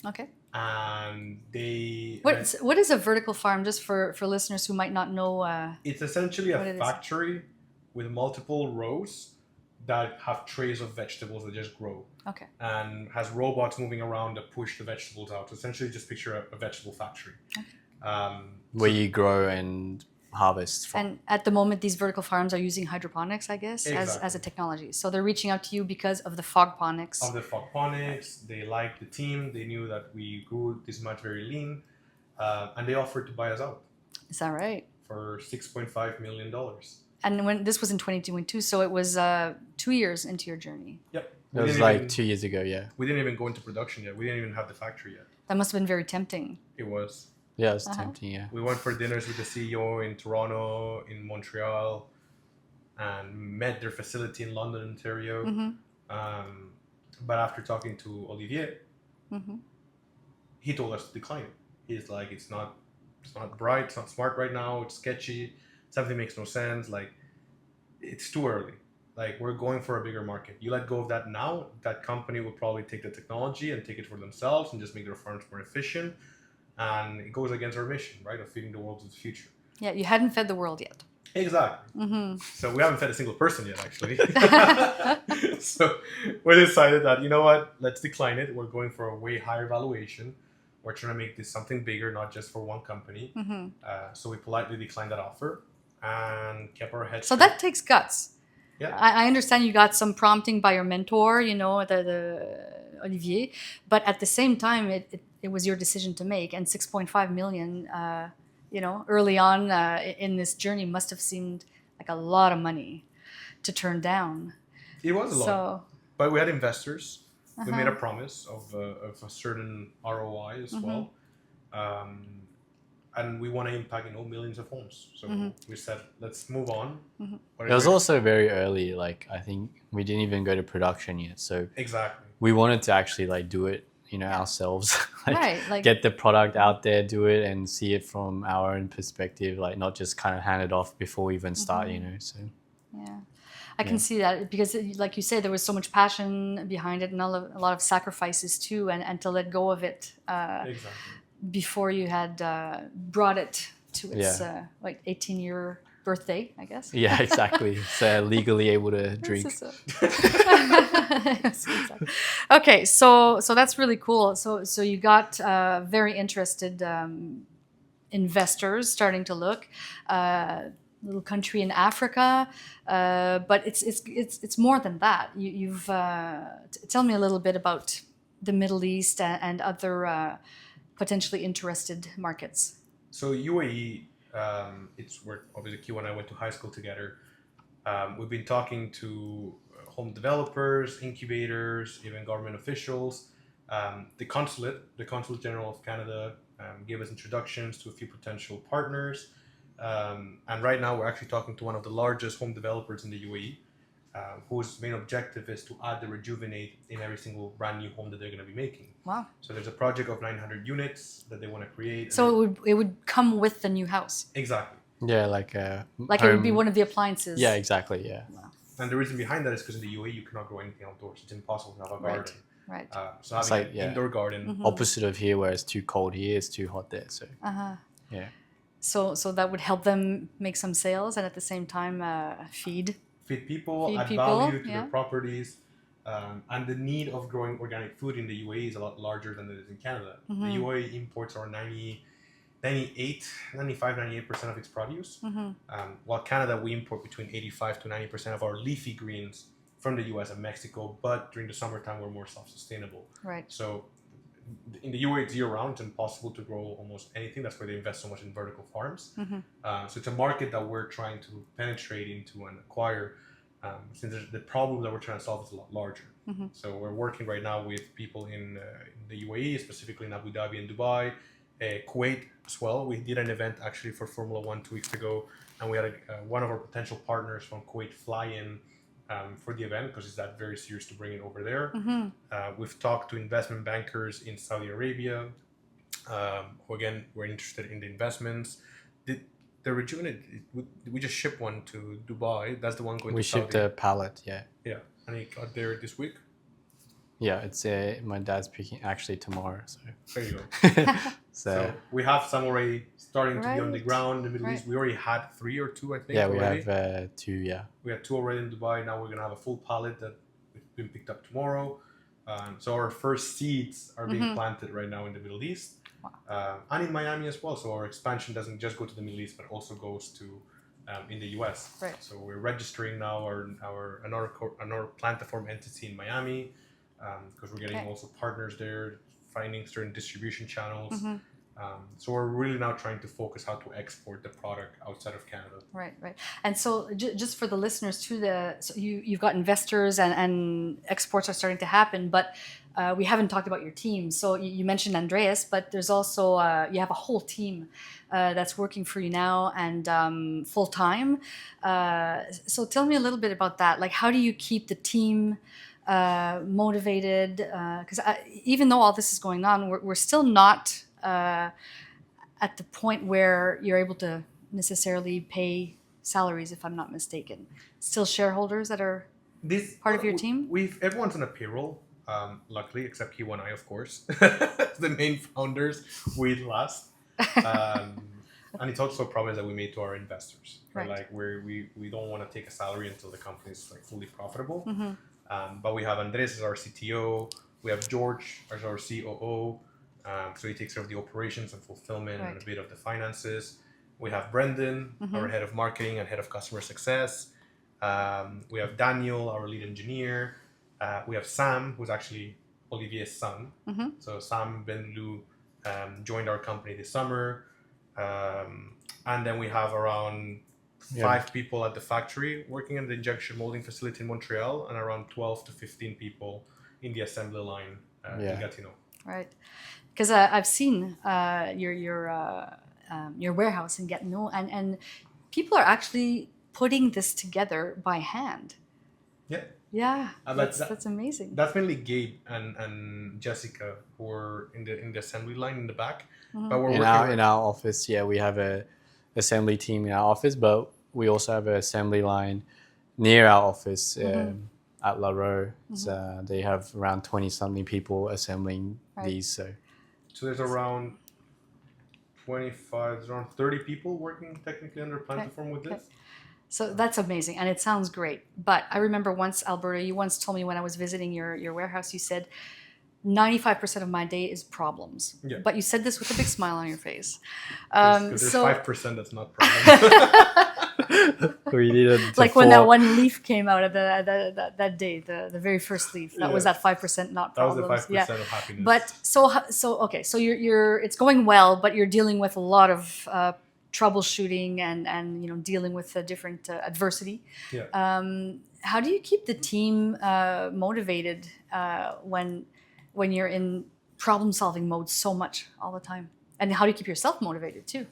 Okay. and they What is a vertical farm? Just for listeners who might not know. it's essentially what a it is. factory with multiple rows that have trays of vegetables that just grow. Okay. And has robots moving around that push the vegetables out. So essentially, just picture a vegetable factory. Okay. Where you grow and harvest from. And at the moment, these vertical farms are using hydroponics, I guess, Exactly. as a technology. So they're reaching out to you because of the fogponics. Of the fogponics, they liked the team. They knew that we grew this much very lean, and they offered to buy us out Is that right? for $6.5 million. And when this was in 2022, so it was 2 years into your journey. Yep. It was like 2 years ago, yeah. We didn't even go into production yet. We didn't even have the factory yet. That must have been very tempting. It was. Yeah, it was tempting, yeah. We went for dinners with the CEO in Toronto, in Montreal, and met their facility in London, Ontario. But after talking to Olivier, he told us to decline it. He's like, it's not bright, it's not smart right now, it's sketchy, something makes no sense, like, it's too early. Like, we're going for a bigger market. You let go of that now, that company will probably take the technology and take it for themselves and just make their farms more efficient. And it goes against our mission, right, of feeding the world of the future. Yeah, you hadn't fed the world yet. Exactly. So we haven't fed a single person yet, actually. So we decided that, you know what, let's decline it. We're going for a way higher valuation. We're trying to make this something bigger, not just for one company. So we politely declined that offer and kept our heads. So that takes guts. Yeah. I understand you got some prompting by your mentor, you know, the Olivier, but at the same time, it was your decision to make, and 6.5 million, you know, early on in this journey must have seemed like a lot of money to turn down. It was a lot. But we had investors. We made a promise of a certain ROI as well. And we want to impact, you know, millions of homes. So we said, let's move on. It was also very early. Like, I think we didn't even go to production yet. So exactly, we wanted to actually like do it, you know, ourselves. Like get the product out there, do it, and see it from our own perspective. Like, not just kind of hand it off before we even start, you know. So yeah, I can see that because, like you say, there was so much passion behind it and a lot of sacrifices too, and to let go of it. exactly. Before you had brought it to its 18-year birthday, I guess. yeah, exactly. So legally able to drink. Okay, so that's really cool. So you got very interested investors starting to look. Little country in Africa, but it's more than that. You've tell me a little bit about the Middle East and other potentially interested markets. So UAE, it's where obviously Kiwa and I went to high school together. We've been talking to home developers, incubators, even government officials. The Consulate General of Canada gave us introductions to a few potential partners. And right now we're actually talking to one of the largest home developers in the UAE, whose main objective is to add the rejuvenate in every single brand new home that they're going to be making. Wow. So there's a project of 900 units that they want to create. So it would come with the new house. Exactly. Yeah, like it would be one of the appliances. Yeah, exactly. Yeah. Wow. And the reason behind that is because in the UAE you cannot grow anything outdoors. It's impossible to have a garden. Right. So having an indoor garden. Opposite of here, where it's too cold here, it's too hot there. So yeah. So that would help them make some sales and at the same time feed people, add value to their properties. And the need of growing organic food in the UAE is a lot larger than it is in Canada. The UAE imports are 95-98% of its produce. While Canada, we import between 85 to 90% of our leafy greens from the US and Mexico, but during the summertime, we're more self-sustainable. Right. So in the UAE, it's year-round. It's impossible to grow almost anything. That's why they invest so much in vertical farms. So it's a market that we're trying to penetrate into and acquire, since the problem that we're trying to solve is a lot larger. So we're working right now with people in the UAE, specifically in Abu Dhabi and Dubai, Kuwait as well. We did an event actually for Formula One 2 weeks ago, and we had one of our potential partners from Kuwait fly in for the event because it's that very serious to bring it over there. We've talked to investment bankers in Saudi Arabia, who again were interested in the investments. The Rejuvenate, we just shipped one to Dubai. That's the one going to Saudi. We shipped a pallet, yeah. Yeah, and it got there this week. Yeah, it's my dad's picking actually tomorrow. So There you go. so We have some already starting to be on the Right. ground in the Middle Right. East. We already had 3 or 2, I think. yeah, we already. have 2. Yeah. We had 2 already in Dubai. Now we're gonna have a full pallet that has been picked up tomorrow. So our first seeds are being planted right now in the Middle East, and in Miami as well. So our expansion doesn't just go to the Middle East, but also goes to in the US. Right. So we're registering now another Plantaform entity in Miami because we're getting also partners there, finding certain distribution channels. So we're really now trying to focus how to export the product outside of Canada. Right, right. And so just for the listeners too, so you've got investors and exports are starting to happen, but we haven't talked about your team. So you mentioned Andreas, but there's also, you have a whole team that's working for you now and full time. So tell me a little bit about that. Like, how do you keep the team motivated? Because even though all this is going on, we're still not at the point where you're able to necessarily pay salaries, if I'm not mistaken. Still shareholders that are part of your team? Everyone's on a payroll, luckily, except Kiwa and I, of course. The main founders, we last. And it's also a promise that we made to our investors. Right. Like we don't want to take a salary until the company is like fully profitable. But we have Andres as our CTO. We have George as our COO. So he takes care of the operations and fulfillment and a bit of the finances. We have Brendan, our head of marketing and head of customer success. We have Daniel, our lead engineer. We have Sam, who's actually Olivier's son. So Sam Benlou joined our company this summer. And then we have around 5 people at the factory working in the injection molding facility in Montreal, and around 12 to 15 people in the assembly line in Gatineau. Right. Because I've seen your warehouse in Gatineau, and people are actually putting this together by hand. Yeah. Yeah, that's amazing. That's mainly Gabe and Jessica who are in the assembly line in the back. But we're in our office, we have a assembly team in our office, but we also have an assembly line near our office at La Roe. They have around 20-something people assembling these. So there's around 30 people working technically under Plantaform with this. So that's amazing, and it sounds great. But I remember once, Alberto, you once told me when I was visiting your warehouse, you said 95% of my day is problems. Yeah. But you said this with a big smile on your face. Because there's 5% that's not problems. We needed like when that one leaf came out of that day, the very first leaf. That was that 5% not problems. That was the 5% of happiness. But so okay, so you're it's going well, but you're dealing with a lot of troubleshooting and dealing with different adversity. Yeah. How do you keep the team motivated when you're in problem-solving mode so much all the time? And how do you keep yourself motivated too?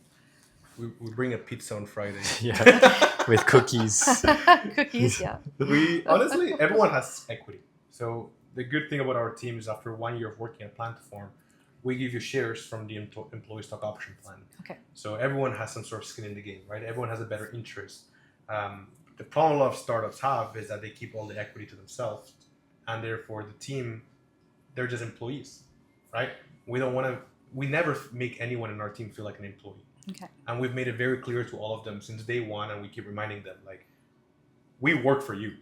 We bring a pizza on Friday. With cookies. Cookies, yeah. Honestly, everyone has equity. So the good thing about our team is after 1 year of working at Plantaform, we give you shares from the employee stock option plan. Okay. So everyone has some sort of skin in the game, right? Everyone has a better interest. The problem a lot of startups have is that they keep all the equity to themselves, and therefore the team, they're just employees, right? We never make anyone in our team feel like an employee. Okay. And we've made it very clear to all of them since day one, and we keep reminding them, like, we work for you.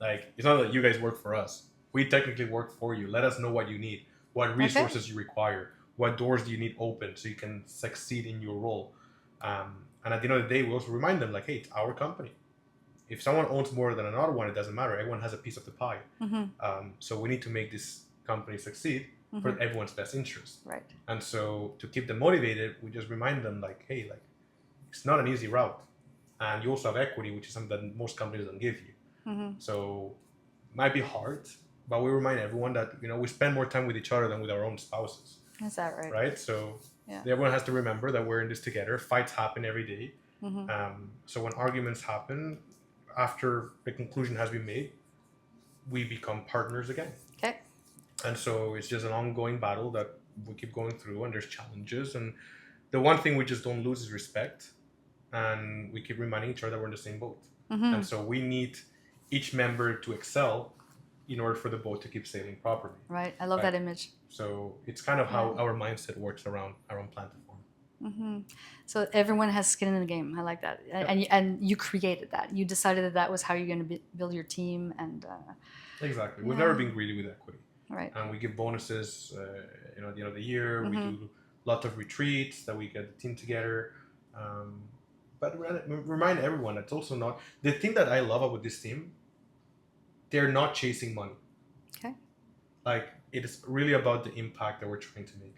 Like, it's not that you guys work for us. We technically work for you. Let us know what you need, what resources you require, what doors do you need open so you can succeed in your role. And at the end of the day, we also remind them, like, hey, it's our company. If someone owns more than another one, it doesn't matter. Everyone has a piece of the pie. So we need to make this company succeed for everyone's best interest. Right. And so to keep them motivated, we just remind them, like, hey, like, it's not an easy route. And you also have equity, which is something that most companies don't give you. So it might be hard, but we remind everyone that, we spend more time with each other than with our own spouses. Is that right? Right? So everyone has to remember that we're in this together. Fights happen every day. So when arguments happen, after the conclusion has been made, we become partners again. Okay. And so it's just an ongoing battle that we keep going through, and there's challenges. And the one thing we just don't lose is respect. And we keep reminding each other that we're in the same boat. And so we need each member to excel, in order for the boat to keep sailing properly. Right. I love Right. that image. So it's kind of how our mindset works around Plantaform. So everyone has skin in the game. I like that. And you created that. You decided that was how you're going to build your team. And Exactly. We've never been greedy with equity. right. And we give bonuses, at the end of the year. We do lots of retreats that we get the team together. But remind everyone that's also not the thing that I love about this team. They're not chasing money. Okay. Like it is really about the impact that we're trying to make.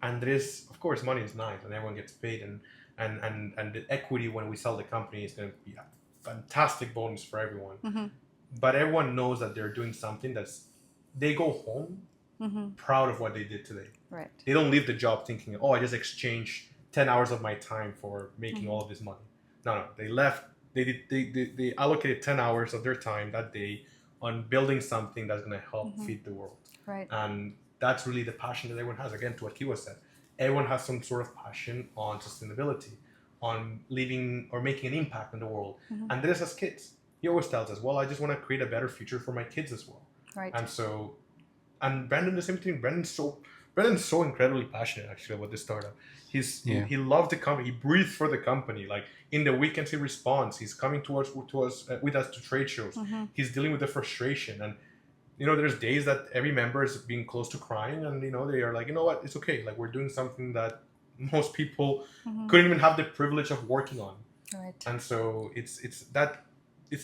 And there is, of course, money is nice and everyone gets paid and the equity when we sell the company is going to be a fantastic bonus for everyone. But everyone knows that they're doing something they go home proud of what they did today. Right. They don't leave the job thinking, oh, I just exchanged 10 hours of my time for making all of this money. No, they left. They allocated 10 hours of their time that day on building something that's going to help feed the world. Right. And that's really the passion that everyone has. Again, to what Kiwa said, everyone has some sort of passion on sustainability, on leaving or making an impact in the world. And this as kids, he always tells us, well, I just want to create a better future for my kids as well. Right. And Brandon, the same thing. Brandon's so incredibly passionate actually about this startup. He loved the company. He breathed for the company. Like in the weekends, he responds. He's coming with us to trade shows. He's dealing with the frustration. And there's days that every member is being close to crying, and they are like, you know what, it's okay. Like we're doing something that most people couldn't even have the privilege of working on. Right. And so it's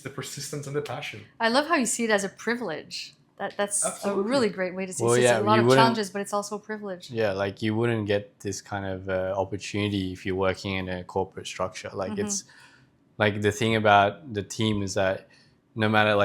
the persistence and the passion. I love how you see it as a privilege. That's Absolutely. a really great way to see it. Well, It's yeah, a lot you of wouldn't- challenges, but it's also a privilege. Yeah, like you wouldn't get this kind of opportunity if you're working in a corporate structure. Like it's like the thing about the team is that no matter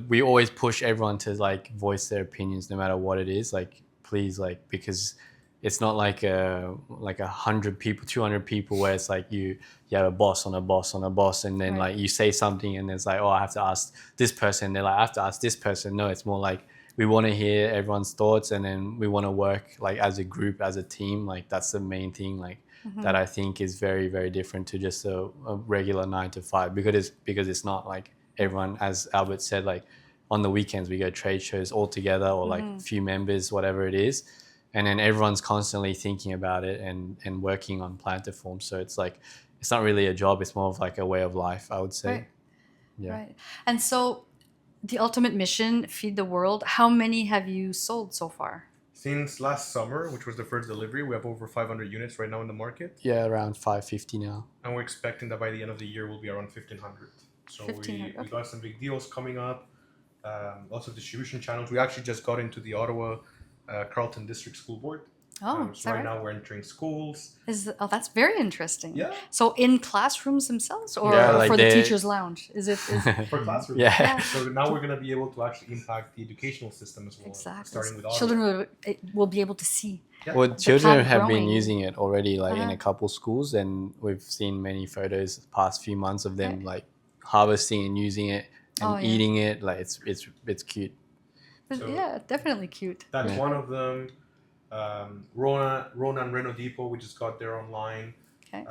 we always push everyone to like voice their opinions no matter what it is. Like please, like because it's not like 100 people, 200 people where it's like you have a boss on a boss on a boss, and then like you say something and it's like, oh, I have to ask this person. They're like, I have to ask this person. No, it's more like we want to hear everyone's thoughts, and then we want to work like as a group, as a team. Like that's the main thing like that I think is very, very different to just a regular 9 to 5 because it's not like everyone, as Albert said, like on the weekends we go trade shows all together or like few members, whatever it is. And then everyone's constantly thinking about it and working on Plantaform. So it's like, it's not really a job. It's more of like a way of life, I would say. Right. Yeah. Right. And so the ultimate mission, feed the world, how many have you sold so far? Since last summer, which was the first delivery, we have over 500 units right now in the market. Yeah, around 550 now. And we're expecting that by the end of the year, we'll be around 1,500. So 1,500, we got some big deals coming up, lots of distribution channels. We actually just got into the Ottawa Carleton District School Board. Oh, So right now we're entering schools. That's very interesting. Yeah. So in classrooms themselves, or Yeah, like for the teachers' lounge? Is it? For classrooms. Yeah. So now we're going to be able to actually impact the educational system as well. Exactly. Starting with Ottawa. Children will be able to see. Yeah. Well, children plant have been growing. using it already, like in a couple schools, and we've seen many photos the past few months of them like harvesting and using it and eating it. Like it's cute. So- Yeah, definitely cute. That's one of them. Rona and Reno Depot, we just got there online. Okay.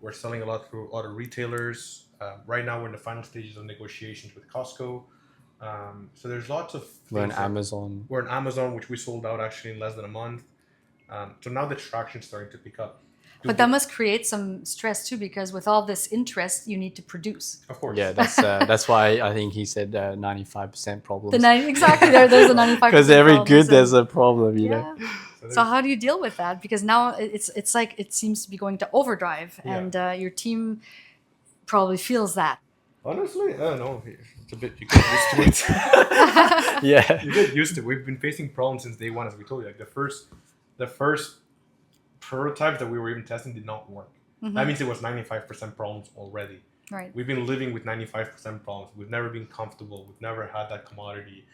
We're selling a lot through other retailers. Right now, we're in the final stages of negotiations with Costco. So there's lots of We're on things that- Amazon. We're on Amazon, which we sold out actually in less than a month. So now the traction's starting to pick up. But that must create some stress too, because with all this interest, you need to produce. Of course. Yeah, that's why I think he said 95% problems. Exactly, there's a 95%. Because every problem, good so- there's a problem, you know. Yeah. So how do you deal with that? Because now it's like it seems to be going to overdrive, Yeah. and your team probably feels that. Honestly, I don't know. It's a bit, you get used to it. Yeah. You get used to it. We've been facing problems since day one, as we told you. Like the first prototypes that we were even testing did not work. That means it was 95% problems already. Right. We've been living with 95% problems. We've never been comfortable. We've never had that commodity.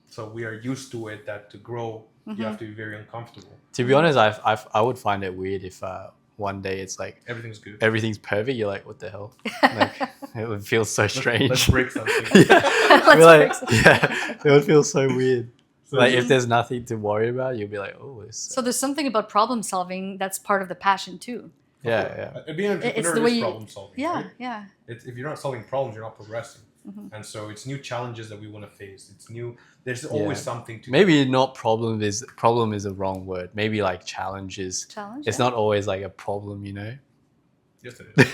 So we are used to it that to grow, you have to be very uncomfortable. To be honest, I would find it weird if one day it's like Everything's good. everything's perfect. You're like, what the hell? Like it would feel so strange. Let's break something. I'd be like, yeah, it would feel so weird. So Like if there's nothing to worry about, you'll be like, oh, it's So there's something about problem solving that's part of the passion too. yeah. Being an It's entrepreneur the way is you- problem solving. Yeah, Right? yeah. If you're not solving problems, you're not progressing. And so it's new challenges that we want to face. It's new. There's always something to maybe not problem is a wrong word. Maybe like challenges. Challenge. It's not always like a problem, you know. Yes, it is.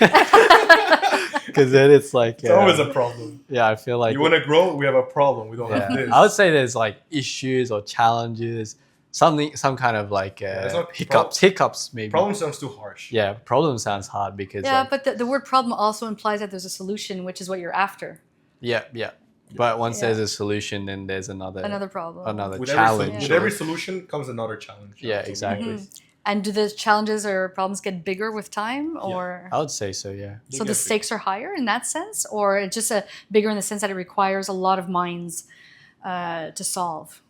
Because then it's like It's always a problem. Yeah, I feel like You want to grow? We have a problem. We don't have this. I would say there's like issues or challenges, some kind of like it's not hiccups maybe. Problem sounds too harsh. Yeah, problem sounds hard because Yeah, like, but the word problem also implies that there's a solution, which is what you're after. yeah. But once there's a solution, then there's another problem. another With challenge. with every solution comes another challenge. Yeah, exactly. Mm-hmm. And do the challenges or problems get bigger with time, or I would say so. Yeah. so the stakes are higher in that sense, or it's just bigger in the sense that it requires a lot of minds to solve?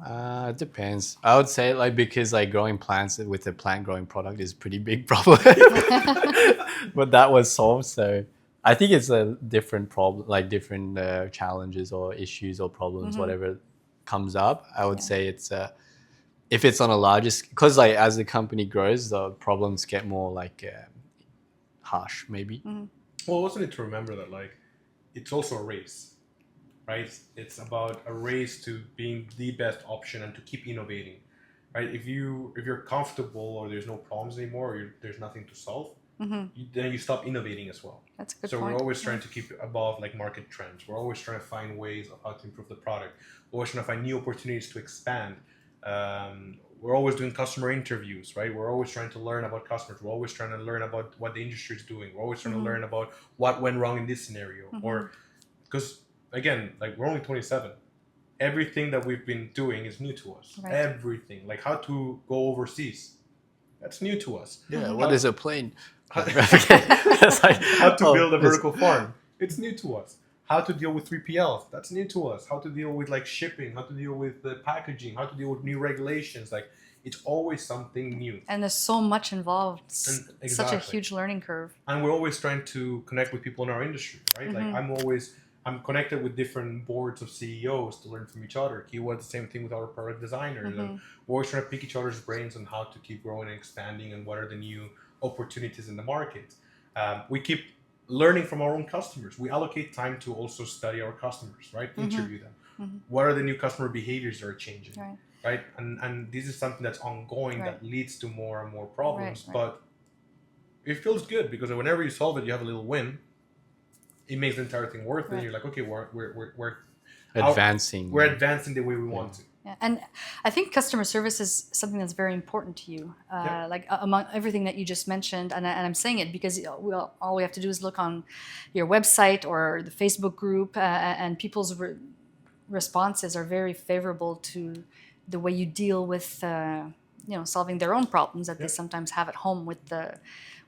It depends. I would say like because like growing plants with a plant growing product is a pretty big problem, but that was solved. So I think it's a different problem, like different challenges or issues or problems, whatever comes up. I would say it's if it's on a larger, because like as the company grows, the problems get more like harsh, maybe. Well, also need to remember that like it's also a race, right? It's about a race to being the best option and to keep innovating, right? If you're comfortable or there's no problems anymore, or there's nothing to solve, then you stop innovating as well. That's a good So point. we're always trying to keep above like market trends. We're always trying to find ways of how to improve the product. We're always trying to find new opportunities to expand. We're always doing customer interviews, right? We're always trying to learn about customers. We're always trying to learn about what the industry is doing. We're always trying to learn about what went wrong in this scenario. Or because again, like we're only 27. Everything that we've been doing is new to us. Right. Everything. Like how to go overseas. That's new to us. Yeah. What is a plane? How How to build a vertical farm. It's new to us. How to deal with 3PLs. That's new to us. How to deal with like shipping. How to deal with the packaging. How to deal with new regulations. Like it's always something new. And there's so much involved. Such a Exactly. huge learning curve. And we're always trying to connect with people in our industry, right? Like I'm connected with different boards of CEOs to learn from each other. Kiwa, the same thing with our product designers. And we're always trying to pick each other's brains on how to keep growing and expanding and what are the new opportunities in the market. We keep learning from our own customers. We allocate time to also study our customers, right? Interview them. What are the new customer behaviors that are changing, right? And this is something that's ongoing that leads to more and more problems. But it feels good because whenever you solve it, you have a little win. It makes the entire thing worth it. And you're like, okay, we're advancing. We're advancing the way we want to. Yeah. And I think customer service is something that's very important to you. Like among everything that you just mentioned, and I'm saying it because all we have to do is look on your website or the Facebook group, and people's responses are very favorable to the way you deal with solving their own problems that they sometimes have at home with the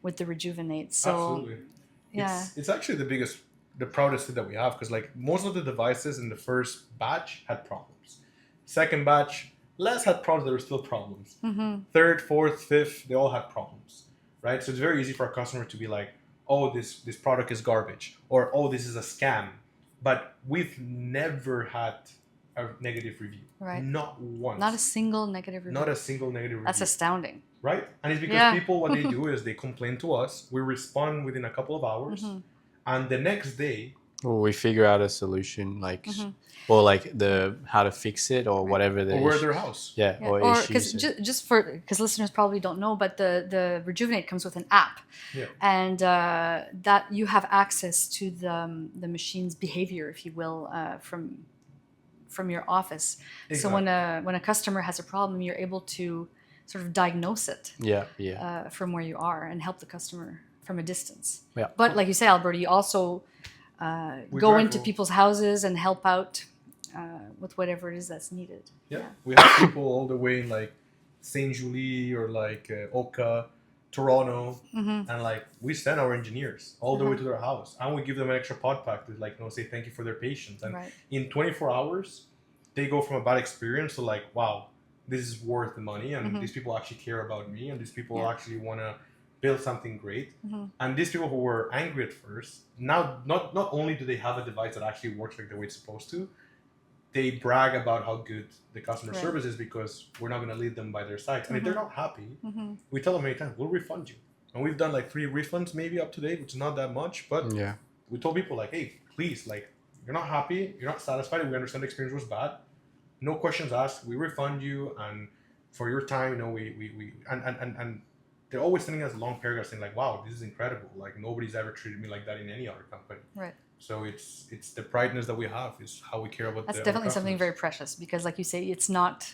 Rejuvenate. So absolutely. Yeah, it's actually the proudest thing that we have because like most of the devices in the first batch had problems. Second batch, less had problems. There were still problems. Third, fourth, fifth, they all had problems, right? So it's very easy for a customer to be like, "Oh, this product is garbage," or "Oh, this is a scam." But we've never had a negative review. Right. Not once. Not a single negative review. Not a single negative review. That's astounding. Right? And it's because people, what they do is they complain to us. We respond within a couple of hours. And the next day, or we figure out a solution, like, or like how to fix it, or whatever the or we're at their house. Yeah, or issues. because listeners probably don't know, but the Rejuvenate comes with an app, and that you have access to the machine's behavior, if you will, from your office. Exactly. So when a customer has a problem, you're able to sort of diagnose it from where you are and help the customer from a distance. Yeah. But like you say, Alberto, you also go into people's houses and help out with whatever it is that's needed. Yeah. We have people all the way in like Saint Julie or like Oka, Toronto, and like we send our engineers all the way to their house, and we give them an extra pod pack to like say thank you for their patience. And in 24 hours, they go from a bad experience to like, wow, this is worth the money, and these people actually care about me, and these people actually want to build something great. And these people who were angry at first, now not only do they have a device that actually works like the way it's supposed to, they brag about how good the customer service is because we're not going to lead them by their side. And if they're not happy, we tell them many times, we'll refund you. And we've done like 3 refunds maybe up to date, which is not that much, but we told people like, hey, please, like, you're not happy, you're not satisfied, we understand the experience was bad, no questions asked, we refund you, and for your time, we and they're always sending us long paragraphs saying like, wow, this is incredible. Like nobody's ever treated me like that in any other company. Right. So it's the prideness that we have is how we care about. That's our definitely something customers. very precious because, like you say, it's not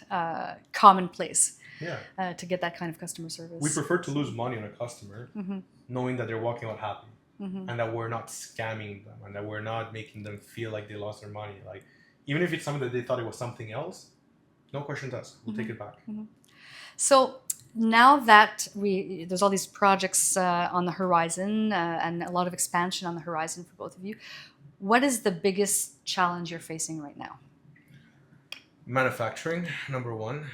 commonplace Yeah. to get that kind of customer service. We prefer to lose money on a customer, knowing that they're walking out happy, and that we're not scamming them, and that we're not making them feel like they lost their money. Like even if it's something that they thought it was something else, no questions asked. We'll take it back. So now that there's all these projects on the horizon and a lot of expansion on the horizon for both of you, what is the biggest challenge you're facing right now? Manufacturing, number one.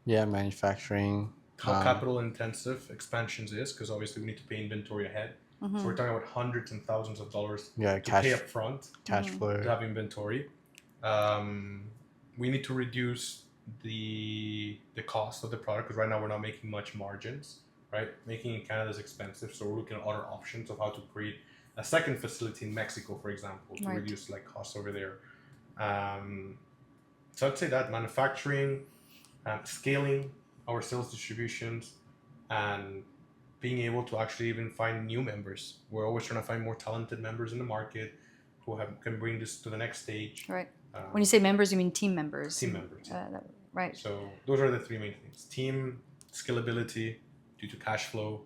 Yeah, manufacturing. How capital intensive expansions is, because obviously we need to pay inventory ahead. So we're talking about hundreds and thousands of dollars Yeah, to pay up front cash flow. to have inventory. We need to reduce the cost of the product because right now we're not making much margins, right? Making in Canada is expensive, so we're looking at other options of how to create a second facility in Mexico, for example, to reduce like costs over there. So I'd say that manufacturing, scaling our sales distributions, and being able to actually even find new members. We're always trying to find more talented members in the market who can bring this to the next stage. Right. When you say members, you mean team members? Team members. Right. So those are the three main things: team, scalability due to cash flow,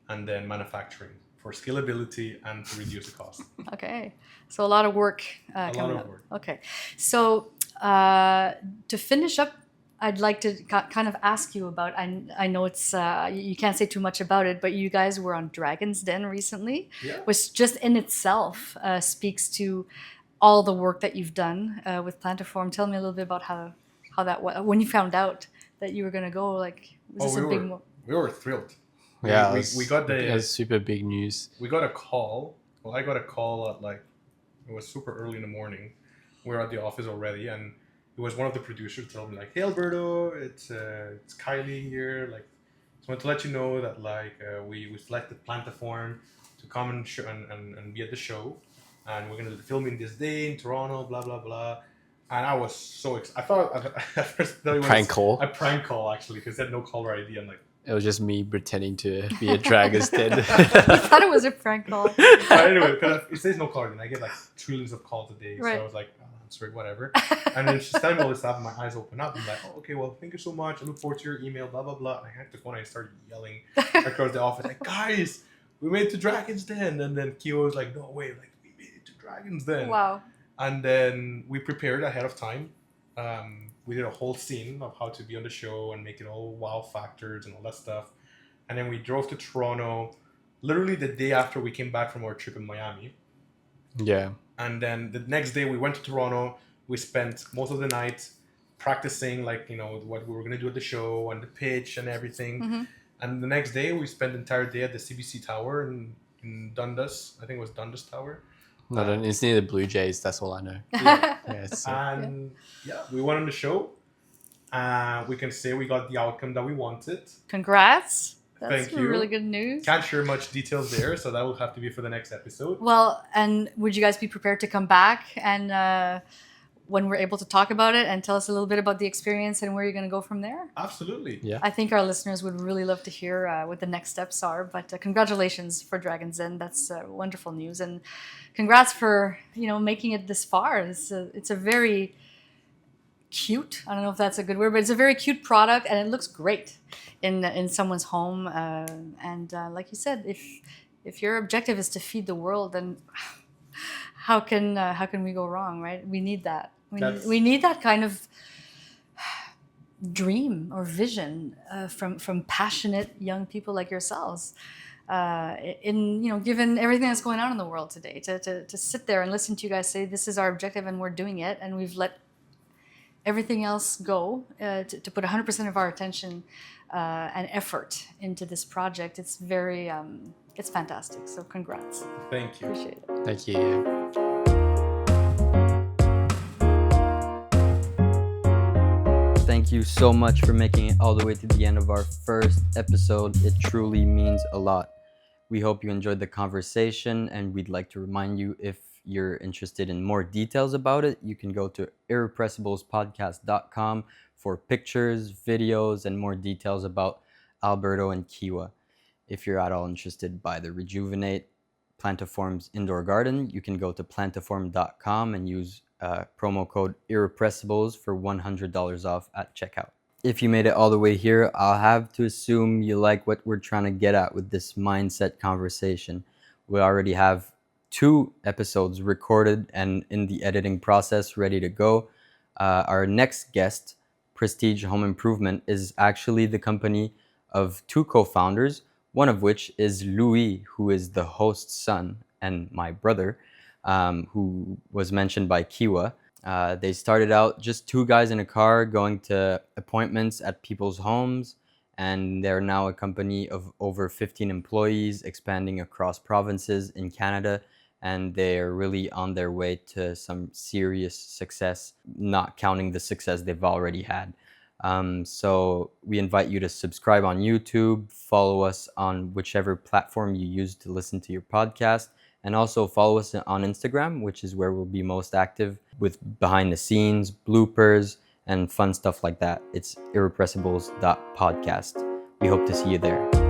and then manufacturing for scalability and to reduce the cost. Okay. So a lot of work coming up. Okay. So to finish up, I'd like to kind of ask you about, I know it's, you can't say too much about it, but you guys were on Dragon's Den recently, which just in itself speaks to all the work that you've done with Plantaform. Tell me a little bit about how that was, when you found out that you were going to go, like, was this a big... We were thrilled. Yeah, we got it was super big news. We got a call. Well, I got a call at like, it was super early in the morning. We were at the office already, and it was one of the producers told me like, "Hey Alberto, it's Kylie here. Like, just want to let you know that like we selected Plantaform to come and be at the show, and we're gonna film in this day in Toronto, blah blah blah." And I was so excited. I thought at first that it was Prank call. a prank call actually because they had no caller ID. I'm like, it was just me pretending to be a Dragon's Den. I thought it was a prank call. but anyway, because it says no caller ID, and I get like trillions of calls a day, Right. so I was like, answer it, whatever. And then she's telling me all this stuff, and my eyes open up. I'm like, oh, okay, well, thank you so much. I look forward to your email, blah, blah, blah. And I hung the phone and I started yelling across the office, like, guys, we made it to Dragon's Den. And then Kiwa was like, no way, like, we made it to Dragon's Den. Wow. And then we prepared ahead of time. We did a whole scene of how to be on the show and make it all wow factors and all that stuff. And then we drove to Toronto, literally the day after we came back from our trip in Miami. Yeah. And then the next day we went to Toronto. We spent most of the night practicing, like, you know, what we were going to do at the show and the pitch and everything. And the next day we spent the entire day at the CBC Tower in Dundas. I think it was Dundas Tower. No, it's near the Blue Jays. That's all I know. Yeah. Yes. And we went on the show. We can say we got the outcome that we wanted. Congrats. That's Thank you. really good news. Can't share much details there, so that will have to be for the next episode. Well, and would you guys be prepared to come back and when we're able to talk about it and tell us a little bit about the experience and where you're going to go from there? Absolutely. Yeah. I think our listeners would really love to hear what the next steps are. But congratulations for Dragon's Den. That's wonderful news, and congrats for making it this far. It's a very cute. I don't know if that's a good word, but it's a very cute product, and it looks great in someone's home. And like you said, if your objective is to feed the world, then how can we go wrong, right? We need that. We need that kind of dream or vision from passionate young people like yourselves. Given everything that's going on in the world today, to sit there and listen to you guys say this is our objective and we're doing it, and we've let everything else go to put 100% of our attention and effort into this project. It's very, it's fantastic. So congrats. Thank you. Appreciate it. Thank you. Thank you so much for making it all the way to the end of our first episode. It truly means a lot. We hope you enjoyed the conversation, and we'd like to remind you, if you're interested in more details about it, you can go to irrepressiblespodcast.com for pictures, videos, and more details about Alberto and Kiwa. If you're at all interested by the Rejuvenate Plantaform's indoor garden, you can go to plantaform.com and use promo code Irrepressibles for $100 off at checkout. If you made it all the way here, I'll have to assume you like what we're trying to get at with this mindset conversation. We already have 2 episodes recorded and in the editing process ready to go. Our next guest, Prestige Home Improvement, is actually the company of 2 co-founders, one of which is Louis, who is the host's son, and my brother, who was mentioned by Kiwa. They started out just 2 guys in a car going to appointments at people's homes, and they're now a company of over 15 employees expanding across provinces in Canada, and they're really on their way to some serious success, not counting the success they've already had. So we invite you to subscribe on YouTube, follow us on whichever platform you use to listen to your podcast, and also follow us on Instagram, which is where we'll be most active with behind the scenes, bloopers, and fun stuff like that. It's irrepressibles.podcast. We hope to see you there.